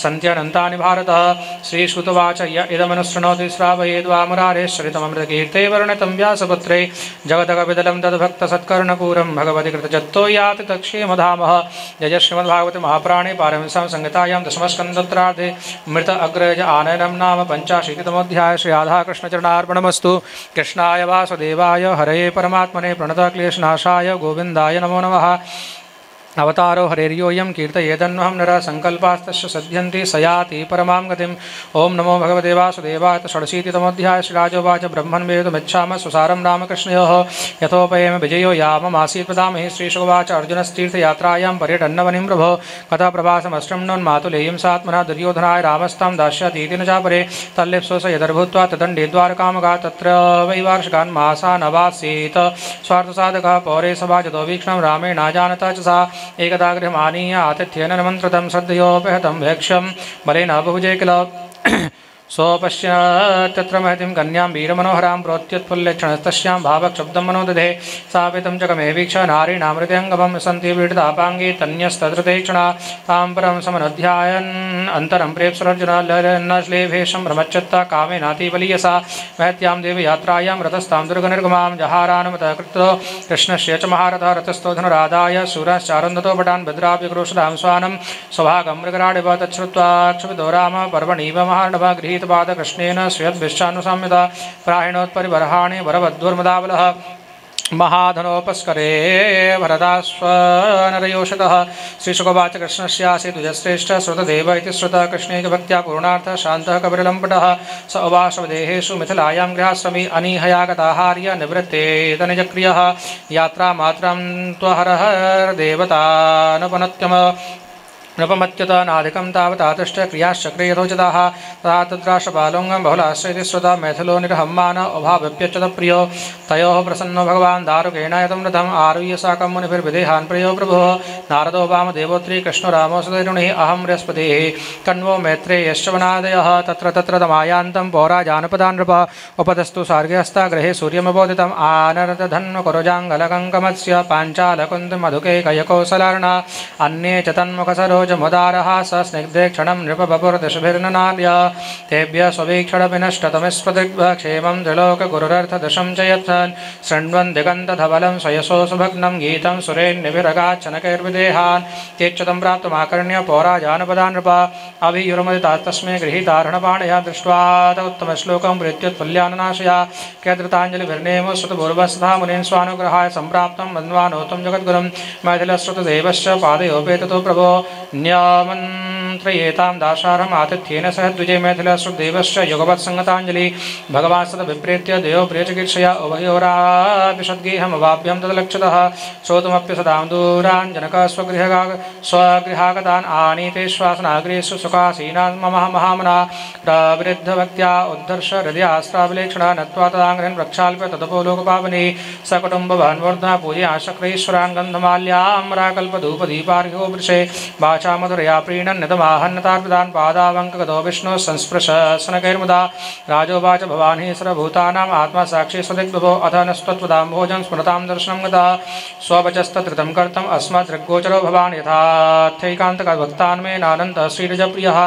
सन्त्यनन्तानि भारतः श्रीश्रुतवाच य इदमनुशृणोति श्रावयेद्वा मुरारेश्वरितममृतकीर्ते वर्णितं व्यासपुत्रे जगदगविदलं तद्भक्तसत्कर्णपूरं भगवति कृतजत्तो याति तत्क्षेमधामः जय श्रीमद्भागवते महापुराणे पारमहंस्यां संहितायां दशमस्कन्धोत्तरार्धे मृत अग्रज आनयनं नाम 85तमोऽध्यायः श्री राधाकृष्णचरणार्पणमस्तु। कृष्णाय वासुदेवाय हरये परमात्मने प्रणतक्लेशनाशाय गोविन्दाय नमो नमः। अवतारो हरेर्योऽयं कीर्तयेदन्वहं नरः संकल्पास्तस्य सध्यन्ति स याति परमां गतिम्। ओं नमो भगवते वासुदेवाय। षडशीतितमोऽध्यायः श्रीराजोवाच ब्रह्मन् वेदुमिच्छामः सुसारं रामकृष्णयोः यथोपयेम विजयो याममासीत् प्रदामहि। श्रीशुकवाच अर्जुनस्तीर्थयात्रायां पर्यटन्नवनिं प्रभो कथा प्रभासमश्रम्णोन्मातुलेयं सात्मनः दुर्योधनाय रामस्तां दास्यतीति न चापरे तल्लिप्सो स यदर्भूत्वा तदण्डे द्वारकामगा तत्र वैवार्षिकान् मासान् अवासीत् स्वार्थसाधकः पौरे सभाजतो वीक्षणं रामेणाजानता च सा एकदा गृहमानीय आतिथ्येन निमन्त्रितं श्रद्धयोपहतं भैक्ष्यं बलेन बहुजे किल सोपश्यत्यत्र महतीं कन्यां वीरमनोहरां प्रोत्युत्फुल्लक्षणस्तस्यां भावक्षुब्धं मनोदधे सापितं च कमे वीक्ष नारीणामृतयङ्गमं सन्ति पीडितापाङ्गी तन्यस्तदृते क्षणा तां परं समनुध्यायन् अन्तरं प्रेप्सुरर्जुन न श्लेभेशं भ्रमच्चत्ता कामेनातिबलीयसा महत्यां देवयात्रायां रतस्तां दुर्गनिर्गमां जहारानुमतः कृतो कृष्णस्य च महारथः रथस्थो धनुरादाय शूरश्चारुन्धतो पटान् भद्रापि क्रोशदां स्वानं स्वभागं मृगराडिव तच्छ्रुत्वा क्षुभितो राम पर्वणीव महार्णव गृहीत पादकृष्णेन श्रियद्भिश्चानुसाम्यता प्राहिणोत्परिबर्हाणि वरवद्दुर्मदाबलः महाधनोपस्करे भरदास्वनरयोषतः। श्रीशुकवाच कृष्णस्यासीत् द्विजश्रेष्ठ श्रुतदेव इति श्रुतः कृष्णैकभक्त्या पूर्णार्थः शान्तः कपिलम्पटः स उवासवदेहेषु मिथिलायां गृहाश्रमी अनीहयागताहार्य निवृत्तेतनिजक्रियः यात्रामात्रं त्वहरहर्देवतानुपनत्यम नृपमत्यत नाधिकं तावतातिष्ठ क्रियाश्चक्रे यथोचिताः तथा तद्राष्ट्रपालोङ्गं बहुलाश्रयति श्रुता मैथिलो निर्हम्मान अभाव्यप्यच्युत प्रियो तयोः प्रसन्नो भगवान् दारुकेण यतं रथम् आरुह्य साकं मुनिभिर्विदेहान् प्रियो प्रभुः नारदो वामदेवोत्री कृष्णो रामो सुदैरुणिः अहं बृहस्पतिः कण्वो मैत्रेयश्च वनादयः तत्र तत्र तमायान्तं पौराजानपदान् नृप उपतस्तु सार्ग्यस्ता गृहे सूर्यमबोधितम् आनरदधन्वकुरुजाङ्गलकङ्कमस्य पाञ्चालकुन्दमधुकैकयकोसलार्णा अन्ये च तन्मुखसरोज मुदारः स स्निग्धे क्षणं नृपबपुर्दशभिर्ननार्य तेभ्यः स्ववीक्षणविनष्टतमिस्पदिग्भः क्षेमं त्रिलोकगुरुरर्थदशं च यत्सन् शृण्वन् दिगन्तधवलं स्वयसो सुभग्नं गीतं सुरेन्निभिरगाच्छनकैर्विदेहान् तेच्छतं प्राप्तमाकर्ण्य पौराजानपदान् नृप अभियुर्मुदितास्तस्मै गृहीतार्हणपाणया दृष्ट्वा उत्तमश्लोकं प्रीत्युत्फुल्याननाशया कैर्धृताञ्जलिभिर्नेमो श्रुतपूर्वस्तथा मुनीन् स्वानुग्रहाय सम्प्राप्तं वन्द्वानोतं जगद्गुरुं मैथिलश्रुतदेवश्च पादयोपेततो प्रभो न्यामन् त्रयेतां दाशारम् आतिथ्येन सह द्विजय मैथिलश्रुदेवश्च युगपत्संगताञ्जलि भगवान् सद विप्रेत्य देयो प्रियचिकीर्षया उभयोराभिषद्गेहमवाप्यं तदलक्षतः श्रोतुमप्य सदां दूरान् जनकः स्वगृहागतान् आनीते श्वासनाग्रेषु सुखासीनान् मम महामना प्रवृद्धभक्त्या उद्धर्ष हृदयास्त्राभिलेक्षणा नत्वा तदाङ्घ्रिन् प्रक्षाल्प्य तदपो लोकपावने सकुटुम्बभान्वर्धा पूजया शक्रेश्वरान् गन्धमाल्याम्राकल्पधूपदीपार्घ्यो वृषे वाचा मधुरया प्रीणन् निदमाहन्नतार्पितान् पादावङ्कगतो विष्णुः संस्पृशनकैर्मुदा राजोवाच भवान् हि सर्वभूतानाम् आत्मा साक्षी सदिग्भवो अथ नस्त्वत्पदाम्भोजं स्मरतां दर्शनं गता स्ववचस्तत्कृतं कर्तम् अस्मद्दृग्गोचरो भवान् यथार्थैकान्तकभक्तान् मे नानन्तः श्रीरजप्रियः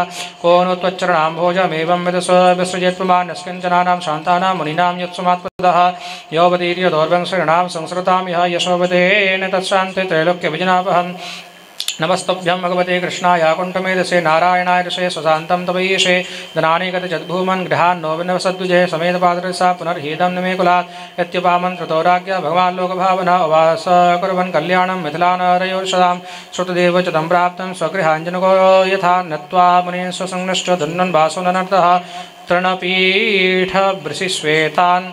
को नु त्वच्चरणाम्भोजमेवं विसृजेत्पमान् निष्किञ्चनानां शान्तानां मुनीनां यत्सुमात्पदः योऽवतीर्य दौर्वंशॄणां संसृतां यः यशोवतेन तत्शान्ते त्रैलोक्यविजनापहम् नमस्तभ्यं भगवते कृष्णाय कुण्ठमेधसे नारायणाय ऋषे स्वशान्तं तपयीशे धनानि गतजद्भूमन् गृहान्नो विनवसद्विजय समेतपादरसा पुनर्हीदं न मे कुलात् यत्यपामन्त्रतोराज्ञा भगवान् लोकभावना उवास कुर्वन् कल्याणं मिथिलानरयोषदां श्रुतदेव च तं प्राप्तं स्वगृहाञ्जनको यथा नत्वा मुनीन् स्वसंनश्च धन्वन् वासो ननर्तः तृणपीठवृषिश्वेतान्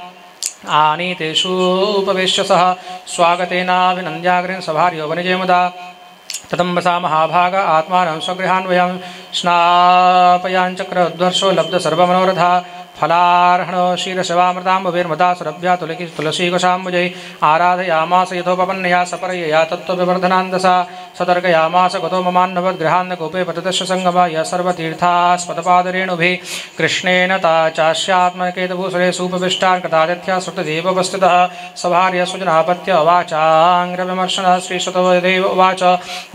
आनीतेषूपवेश्य सः स्वागतेनाभिनन्द्याग्रीन् सभार्यो वनिजय मुदा ततम्बसा महाभाग आत्मानं स्वगृहान्वयं स्नापयाञ्चक्रोद्वर्षो लब्ध सर्वमनोरथा फलार्हणो क्षीरशिवामृताम्बुभिर्मदा सुरभ्या तुलसीकुशाम्बुजै आराधयामास यथोपपन्नया सपरयया तत्त्वविवर्धनान्दसा सतर्कयामास गतो ममान्नवद्गृहान्नकूपे पततस्य सङ्गमा यः सर्वतीर्थास्पदपादरेणुभिः कृष्णेन ता चास्यात्मकेतभूसुरे सूपविष्टान् कृतादिथ्या श्रुतदेवोपस्थितः सभार्य सुजनापत्य अवाचाङ्ग्रविमर्शनः श्रीश्रुतदेव उवाच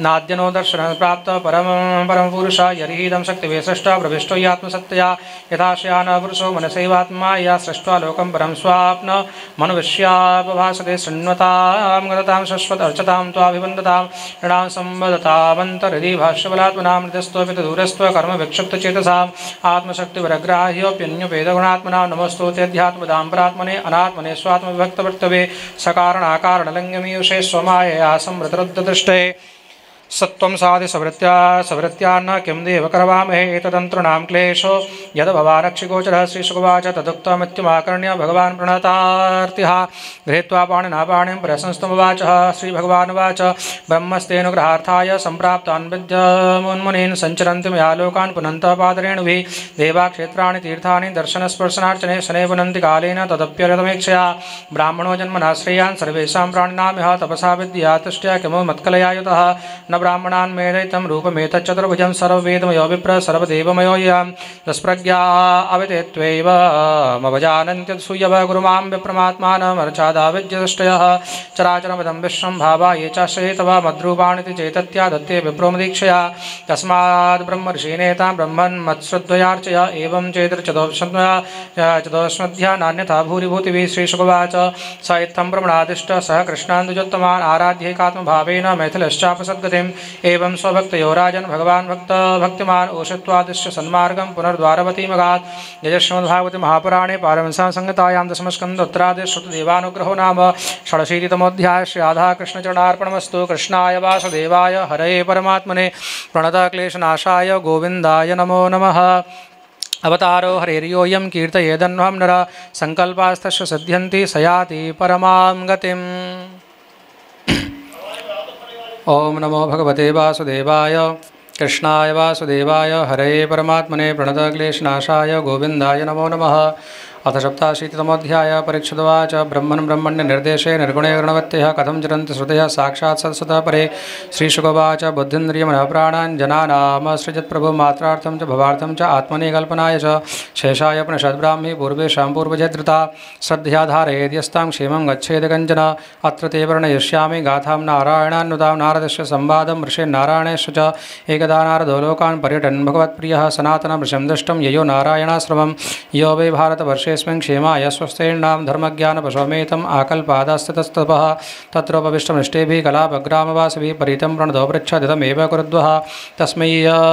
नाद्यनो दर्शनं प्राप्त परमपुरुष यर्हीदं शक्तिवेशष्टा प्रविष्टो यात्मसत्यया यथाश्यान पुरुषो मनसैवात्मा या सृष्ट्वा लोकं परं स्वाप्न मनुष्यापभासते शृण्वतां गततां शश्वत अर्चतां त्वाभिवन्दतां ऋणां संवदतामन्तर्हृदि भाष्यबलात्मनां हृदयस्त्वपित दूरस्त्व कर्म विक्षिप्तचेतसाम् आत्मशक्तिवरग्राह्योऽप्यन्यपेदगुणात्मनां नमस्तोत्यध्यात्मदां परात्मने अनात्मने स्वात्मविभक्तवर्तवे सकारणकारणलिङ्गमीयुषे स्वमायया संवृतरुद्धदृष्टे सत्वं साधि सवृत्यान्न किं देव करवामहे एतदन्तॄणां क्लेशो यद भवानक्षिगोचरः श्रीशुकवाच तदुक्तमित्युमाकर्ण्य भगवान् प्रणतार्तिः गृहीत्वा पाणिना पाणिं प्रशंस्तमुवाचः श्रीभगवानुवाच ब्रह्मस्तेनुग्रहार्थाय सम्प्राप्तान् विद्यमुन्मुनीन् सञ्चरन्ति मया लोकान् पुनन्तः पादरेणुभिः देवाक्षेत्राणि तीर्थानि दर्शनस्पर्शनार्चने शनैः पुनन्ति कालेन तदप्यरतमेक्षया ब्राह्मणो जन्मना श्रेयान् सर्वेषां प्राणिनां यः तपसा विद्या तुष्ट्या किमु मत्कलयायुतः न ब्राह्मणान् मेदयितं रूपमेतच्चतुर्भुजं सर्ववेदमयो विप्र सर्वदेवमयो यं तस्प्रज्ञा अवितेत्वैव मवजानन्त्यसूयव गुरुमां विप्रमात्मानमर्चादाविद्यदृष्टयः चराचरमिदं विश्वं भावा ये चाश्रये तव मद्रूपाणिति चेतत्या दत्ते विप्रोमदीक्षया तस्माद् ब्रह्मर्षिणेतां ब्रह्मन् मत्श्रुद्वयार्चय एवं चेतुर्चतुष्मध्या नान्यथा भूरिभूतिभिः श्रीशुकवाच स इत्थं ब्रह्मणादिष्ट सह कृष्णान्दुजोत्तमान् आराध्यैकात्मभावेन मैथिलश्चापसद्गतिम् एवं स्वभक्तयो राजन् भगवान् भक्तिमान् ओषत्वादिश्य सन्मार्गं पुनर्द्वारवतीमगात् यजश्रीमद्भागवते महापुराणे पारमहंस्यां संहितायां दशमस्कन्धोत्तरादि श्रुतदेवानुग्रहो नाम षडशीतितमोऽध्यायः श्री राधाकृष्णचरणार्पणमस्तु। कृष्णाय वासुदेवाय हरये परमात्मने प्रणतक्लेशनाशाय गोविन्दाय नमो नमः। अवतारो हरेर्योऽयं कीर्तयेदन्वहं नर संकल्पास्तस्य सिद्ध्यन्ति स याति परमां गतिम्। ओम नमो भगवते वासुदेवाय कृष्णाय वासुदेवाय हरये परमात्मने प्रणतक्लेशनाशाय गोविन्दाय नमो नमः। अथ सप्ताशीतितमोऽध्यायः परीक्षितवाच ब्रह्मन् ब्रह्मण्य निर्देशे निर्गुणे गणवत्यः कथं चरन्ति श्रुतयः साक्षात् सत्सतः परे। श्रीशुकवाच बुद्धिन्द्रियमनःप्राणान् जनानामसृजत्प्रभुमात्रार्थं च भवार्थं च आत्मनि कल्पनाय च शेषाय उपनिषद्ब्राह्मी पूर्वेषां पूर्वजधृता श्रद्धया धारयेद्यस्तां क्षेमं गच्छेद कञ्चन। अत्र ते वर्णयिष्यामि गाथां नारायणान्नुतां नारदस्य संवादं ऋषिर्नारायणेषु च। एकदा नारदो लोकान् पर्यटन् भगवत्प्रियः सनातनं ऋषिं दृष्टं ययो नारायणाश्रमं यो वै भारतवर्षे लोकेऽस्मिन् क्षेमाय स्वस्तेर्णां धर्मज्ञानपशुमेतम् आकल्पादास्थितस्तपः तत्रोपविष्टमृष्टेभिः कलापग्रामवासिभिः परितं प्रणदो पृच्छदिदमेव कुरुद्वः तस्मै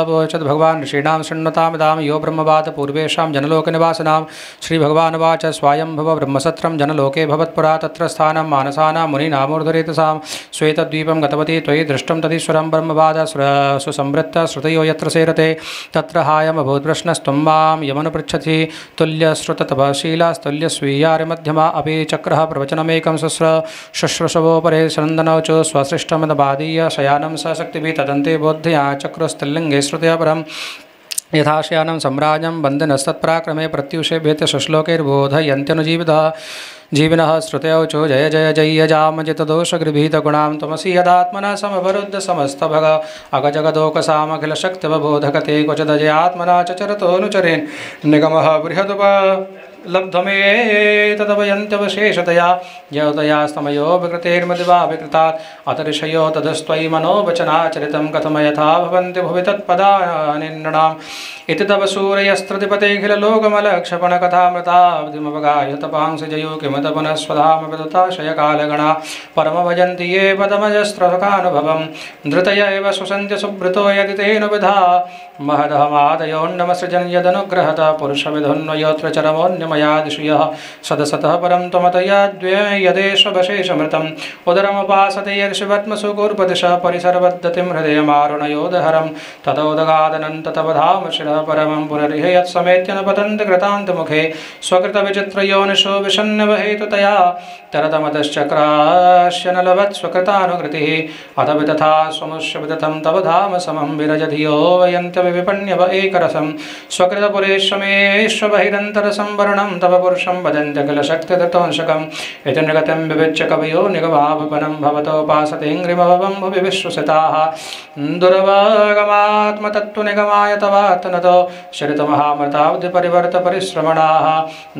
वोचद् भगवान् ऋषीणां शृण्वतामिदां यो ब्रह्मवाद पूर्वेषां जनलोकनिवासिनां श्रीभगवानुवाच स्वायम्भुव ब्रह्मसत्रं जनलोके भवत्पुरा तत्र स्थानं मानसानां मुनीनामूर्धरेतसां श्वेतद्वीपं गतवती त्वयि दृष्टं तदीश्वरं ब्रह्मवाद सुसंवृत्त श्रुतयो यत्र सेरते तत्र हायमभूद्प्रश्नस्त्वं मां यमनुपृच्छति तुल्यश्रुततपशीलास्तुल्यस्वीयारिमध्यमा अपि चक्रः प्रवचनमेकं शुश्रूषवोपरे सनन्दनौ च स्वसृष्टमदबादीय शयानं स शक्तिभिः तदन्ते बोधया चक्रस्तिल्लिङ्गे श्रुतया परं यथाशयानं सम्राजं वन्दनस्तत्पराक्रमे प्रत्युषे भेत्य शुश्लोकैर्बोधयन्त्यनुजीवितः जीविनः श्रुतयौ चो जय जय जय्यजामजितदोषगृभीतगुणां त्वमसि यदात्मना समवरुद्ध समस्तभग अगजगदोकसामखिलशक्तिवबोधकते क्वचिदजयात्मना चरतोऽनुचरेन् निगमः बृहदुपलब्धमे तदवयन्त्यवशेषतया यतयास्तमयो विकृतेर्मदिवा विकृतात् अतऋषयो तदस्त्वयि मनोवचनाचरितं कथमयथा भवन्ति भुवि तत्पदानिन्नृणाम् इति तव सूर्यस्त्रतिपतेऽखिललोकमलक्षपणकथामृताब्धिमवगायतपांसि जयो किमतपुनस्वधाम विदुताशयकालगणा परमभजन्ति ये पदमजस्त्रसुखानुभवं धृतय एव सुसन्त्य सुभृतो यदि तेन विधा महदहमादयोन्नमसृजन् यदनुग्रहत पुरुषविधुन्वयोऽत्र चरमोऽन्यमयादिषु यः सदसतः परं त्वमतया यदेशवशेषमृतम् उदरमुपासते यर्षिवत्मसुकूर्पदिश परिसरवद्धतिं हृदयमारुणयोदहरं ततोदगादनन्त तव धाम शिरः परमं पुनरिह यत्समेत्य न पतन्ति कृतान्तमुखे स्वकृतविचित्रयोनिषो विषन्नवहेतुतया तरतमतश्चक्रास्य न लभत् स्वकृतानुकृतिः अथ वितथा स्वमुष्य विदथं तव धाम समं विरजधियो वयन्त्यविपण्यव एकरसं स्वकृतपुरेश्वमेश्वबहिरन्तरसंवरणं तव पुरुषं वदन्त्य किल शक्तिदत्तोंशकम् इति निर्गतं विविच्य कवयो निगमावपनं भवतोपासतेऽङ्घ्रिमभवं भुवि विश्वसिताः दुर्वागमात्मतत्त्वनिगमाय तवात्तनतो शरितमहामृताब्धिपरिवर्तपरिश्रमणाः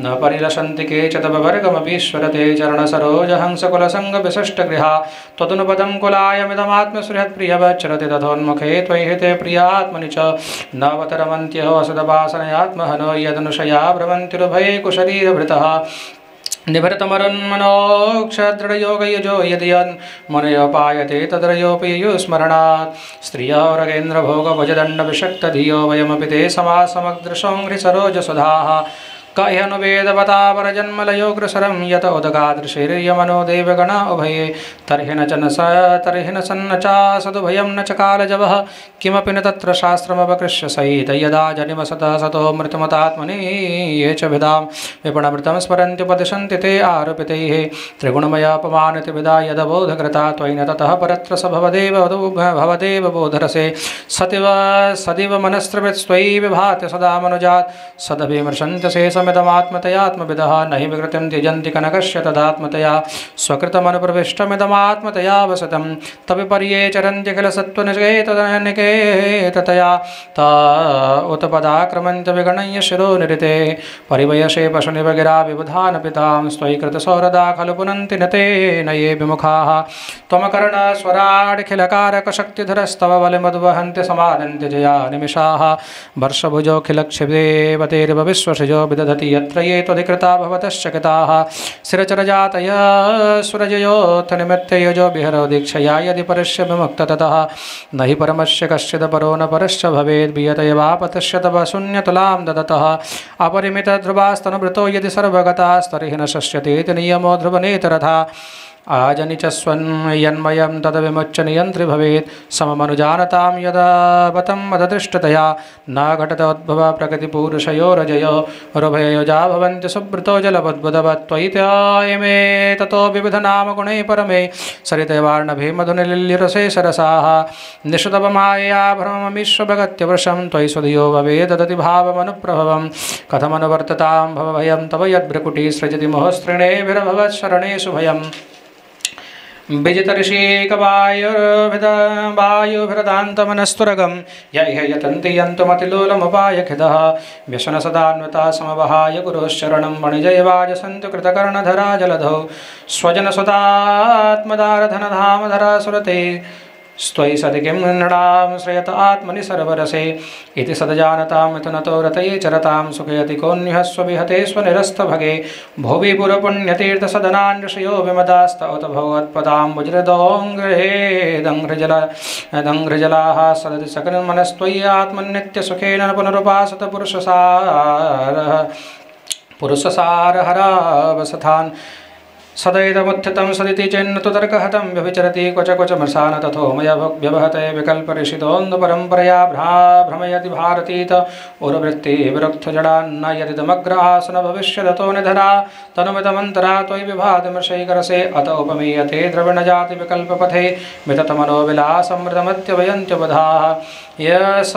न परिलसन्ति केच तव वर्गमपीश्वरते चरणसरोजहंसकुलसङ्गविशिष्टगृहा त्वदनुपदं कुलायमिदमात्मसृहत्प्रियवच्चरति तथोन्मुखे त्वयि हिते प्रियात्मनि च नवतरमन्त्यहो असदपासनयात्महनो यदनुशया भ्रमन्त्युरुभये कुशरीरभृतः निभृतमरुन्मनोक्षदृढयोगयुजो यदि यन्मुनयोपायते तद्रयोऽपि युस्मरणात् स्त्रियोरगेन्द्रभोगभुजदण्डविषक्तधियो वयमपि ते समासमग्दृशोऽङ्घ्रिसरोजसुधाः काह्यनुवेदवतापरजन्मलयोऽग्रसरं यत उदगादृशिर्यमनो देवगणा उभये तर्हि न सन्न चासदुभयं न च कालजवः किमपि न तत्र शास्त्रमवकृष्य सहित यदा जनिमसतः सतो मृतमतात्मनि ये च भिदां विपणमृतं स्मरन्त्युपदिशन्ति ते आरोपितैः त्रिगुणमयापमानतिविदा यदबोधकृता त्वयि न ततः परत्र स भवदेव बोधरसे सदिव मनस्त्रवित्स्त्वयि विभाति सदा मनुजात् सदभिमर्शन्ति शेषमिदमात्मतयात्मविदः न हि विकृतिं त्यजन्ति कनकस्य तदात्मतया स्वकृतमनुप्रविष्टमिदमात्मतया वसतं तविपर्ये चरन्ति किल सत्त्वनिकेततया ता उत्पदाक्रमन्त विगणय्य शिरो निरिते परिवयसे पशुनिवगिरा विबुधानपितां स्त्वयि कृतसौरदा खलु पुनन्ति न ते न ये विमुखाः त्वमकर्णस्वराडिखिलकारकशक्तिधरस्तव बलिमद्वहन्ति समादन्ति जया निमिषाः वर्षभुजोऽखिलक्षिदेवतेरिव विश्वसृजो विदधति यत्र ये त्वधिकृता भवतश्चकिताः शिरचरजातय सुरजयोऽथ निमित्तयजो विहरो दीक्षया यदि परस्य विमुक्त ततः न हि परमस्य कश्चित् परो न परश्च भवेद् वियतयवापतस्य तव शून्यतुलां ददतः अपरिमितध्रुवास्तनुभृतो यदि सर्वगतास्तर्हि न शस्यतीति नियमो ध्रुवनेतरथा आजनिचस्वन्यन्मयं तद्विमुच्य नियन्त्रि भवेत् सममनुजानतां यदा बतं मददृष्टतया न घटतोद्भव प्रकृतिपूरुषयोरजयो रुभयोजा भवन्ति सुब्रतो जलबुद्बुदवत् त्वयि त्यायमे ततो विविधनामगुणैः परमे सरितैवार्णभे मधुनिलिल्यरसे सरसाः निषुतवमायया भ्रममीश्वभगत्यवृषं त्वयि सुधियो भवेत् ददति भावमनुप्रभवं कथमनुवर्ततां भवभयं तव यद्भ्रकुटी सृजति मोहस्त्रिणेभिरभवत्शरणेषु भयम् विजितऋषिकवायुभिरदान्तमनस्तुरगं यैह यतन्ति यन्तुमतिलोलमुपायखिदः व्यसनसदान्वता समवहाय गुरोश्चरणं मणिजयवाजसन्तु कृतकर्णधरा जलधौ स्वजनसुतात्मदारधनधामधरा सुरते स्त्वयि सति किं नृणां श्रयत आत्मनि सर्वरसे इति सदजानतां मिथुनतो रतये चरतां सुखयति कोऽन्यः स्वविहते स्वनिरस्तभगे भुवि पुरपुण्यतीर्थसदनान् ऋषयो विमदास्त उत भगवत्पदाम्बुजरदोङ्घ्रेदङ्घ्रजलाः सदति सकन्मनस्त्वयि आत्मन्नित्यसुखेन पुनरुपासत पुरुषसारहरावसथान् सदैदमुत्थितं सदिति चेन्न तु तर्कहतं व्यभिचरति क्वच क्वच मृषान तथो मया व्यवहते विकल्पऋषितोऽन्धपरम्परया भ्रमयति भारतीत उर्वृत्ति विरुक्तजडान्न यदिदमग्र आसन भविष्यदतो निधना तनुमितमन्तरा त्वयि विभातिमृषैकरसे अत उपमीयते द्रविणजाति विकल्पपथे विततमनो विलासमृतमत्यवयन्त्यवधाः यस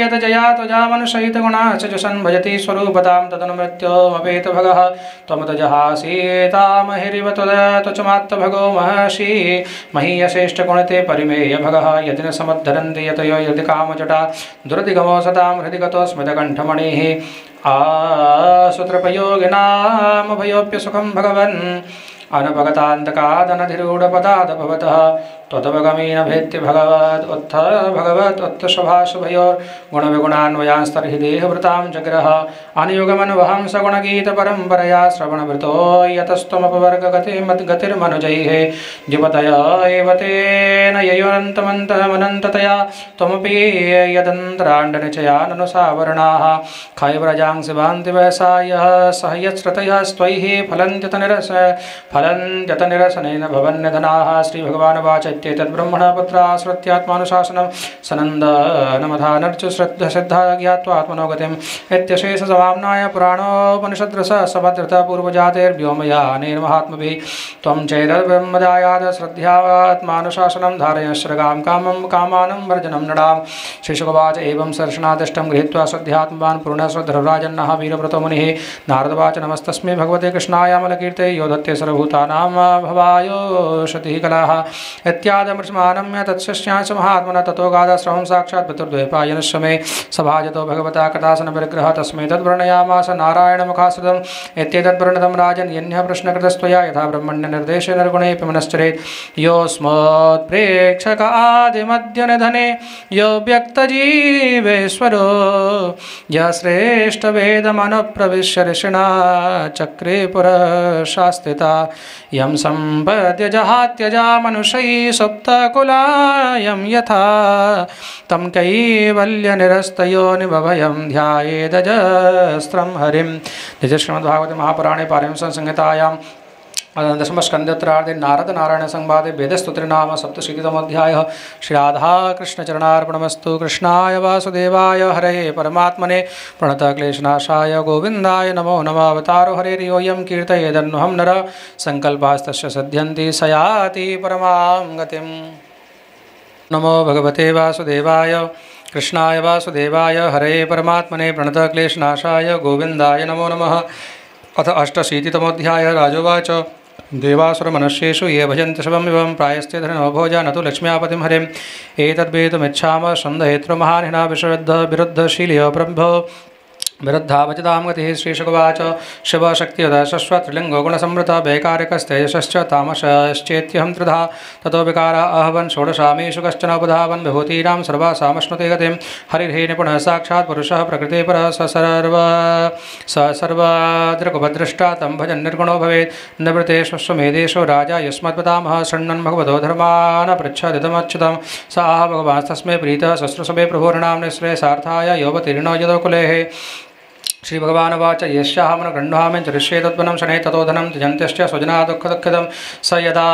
यदजया त्वजा मनुषयितगुणा च जशन् भजति स्वरूपतां तदनुमृत्योमपेत भगः त्वमतजहासीतामहिरिव त्वचमात्तभगो महर्षि महीयश्रेष्ठगुणते परिमेय भगः यदि न समुद्धरन्ति यतयो यदि कामजटा दुरधिगमो सतां हृदि गतो स्मितकण्ठमणिः आसुत्रपयोगिनामभयोऽप्यसुखं भगवन् अनपगतान्तकादनधिरूढपदादभवतः त्वदवगमेन भेत्ति भगवत् उत्थ शुभाशुभयोर्गुणविगुणान्वयांस्तर्हि देहवृतां जग्रह अनुयुगमनुवहं सगुणगीतपरम्परया श्रवणवृतो यतस्त्वमपवर्गगतिर्मनुजैः द्युपतय एव तेन ययोरन्तमन्तमनन्ततया त्वमपि यदन्तराण्डनिचया ननुसावर्णाः खैव्रजांसि भान्ति वयसायः सह यत्श्रुतयः स्त्वैः फलन्त्यतनिरसनेन भवन्यधनाः श्रीभगवानुवाच तद्ब्रह्मण पुत्राश्रुत्यात्मानुशासनं सनन्दनमधानर्चु श्रद्धसिद्धा ज्ञात्वा आत्मनोगतिम् इत्यशेषसमाम्नाय पुराणोपनिषद्रस सभद्रता पूर्वजातेर्व्योमयानेर्महात्मभिः त्वं चैतद्ब्रह्मदायाद श्रद्ध्यात्मानुशासनं धारयश्रगां कामं कामानं वर्जनं नृणां श्रीशुकवाच एवं सर्षणादिष्टं गृहीत्वा श्रद्ध्यात्मान् पूर्णश्रद्धराजन्नः वीरव्रतो मुनिः नारदवाच नमस्तस्मै भगवते कृष्णायामलकीर्ते योधत्ते सर्वभूतानां भवायोषतिः कलाः इत्यादमृष्मानम्य तत्स्याश्च महात्मना ततो गादाश्रवं साक्षात् पितुर्द्वैपायनस्य मे सभाजतो भगवता कृतासनपरिग्रहः तस्मै तद्वर्णयामास नारायणमुखाश्रितम् इत्येतद्वर्णितं राजन् यन्यः प्रश्नकृतस्त्वया यथा ब्रह्मण्यनिर्देशे निर्गुणेऽपि मनश्चरेत् योऽस्मत्प्रेक्षक आदिमध्यनिधने यो व्यक्तजीवेश्वरो यः श्रेष्ठवेदमनुप्रविश्य ऋषिणा चक्रे पुरशास्तिता यं सम्पद्य जहात्यजा मनुष्यैः सुप्तकुलायं यथा तं कैवल्यनिरस्तयोनिभवयं ध्यायेदजस्रं हरिं निज श्रीमद्भागवते महापुराणे पारमहंस संहितायां दशमस्कन्धोत्तरार्धे नारद संवादे वेदस्तुतिर्नाम सप्तशीतितमोऽध्यायः श्रीराधाकृष्णचरणार्पणमस्तु कृष्णाय वासुदेवाय हरये परमात्मने प्रणतक्लेशनाशाय गोविन्दाय नमो नमः अवतारो हरेर्योऽयं कीर्तयेदन्वहं नर संकल्पास्तस्य सध्यन्ति स याति परमां गतिम् नमो भगवते वासुदेवाय कृष्णाय वासुदेवाय हरये परमात्मने प्रणतक्लेशनाशाय गोविन्दाय नमो नमः अथ अष्टशीतितमोऽध्यायः राजोवाच देवासुरमनुष्येषु ये भजन्ति शिवमिवं प्रायस्ते धरिणो भोजा न तु लक्ष्म्यापतिं हरिम् एतद्वेतुमिच्छामः सन्देहेतृमहानिना विरुद्धशीलयो प्रभो विरुद्धावचितां गतिः श्रीशुकवाच शिवशक्तियुतशश्व त्रिलिङ्गो गुणसमृतः वैकारिकस्तेजश्च तामसश्चेत्यहं त्रिधा ततो विकारा आहवन् षोडशामीषु कश्चन उपधावन् विभूतीनां सर्वासामश्नुते गतिं हरिर्हि निपुणः साक्षात् पुरुषः प्रकृतिपरः स सर्वदृक्पद्रष्टा तं भजन् निर्गुणो भवेत् निवृत्तेष्वमेधेषु राजा यस्मत्पितामहः शृण्वन् भगवतो धर्मान् पृच्छदिदमच्युतं स आह भगवांस्तस्मै प्रीतः शस्त्रसभे प्रभोर्णां निःश्रेयसार्थाय योऽवतीर्णो यदोकुलेः श्रीभगवानुवाच यस्याहमन गृह्णामि चरिष्ये तद्वनं शनैः ततो धनं त्यजन्त्यश्च स्वजना दुःखदुःखितं स यदा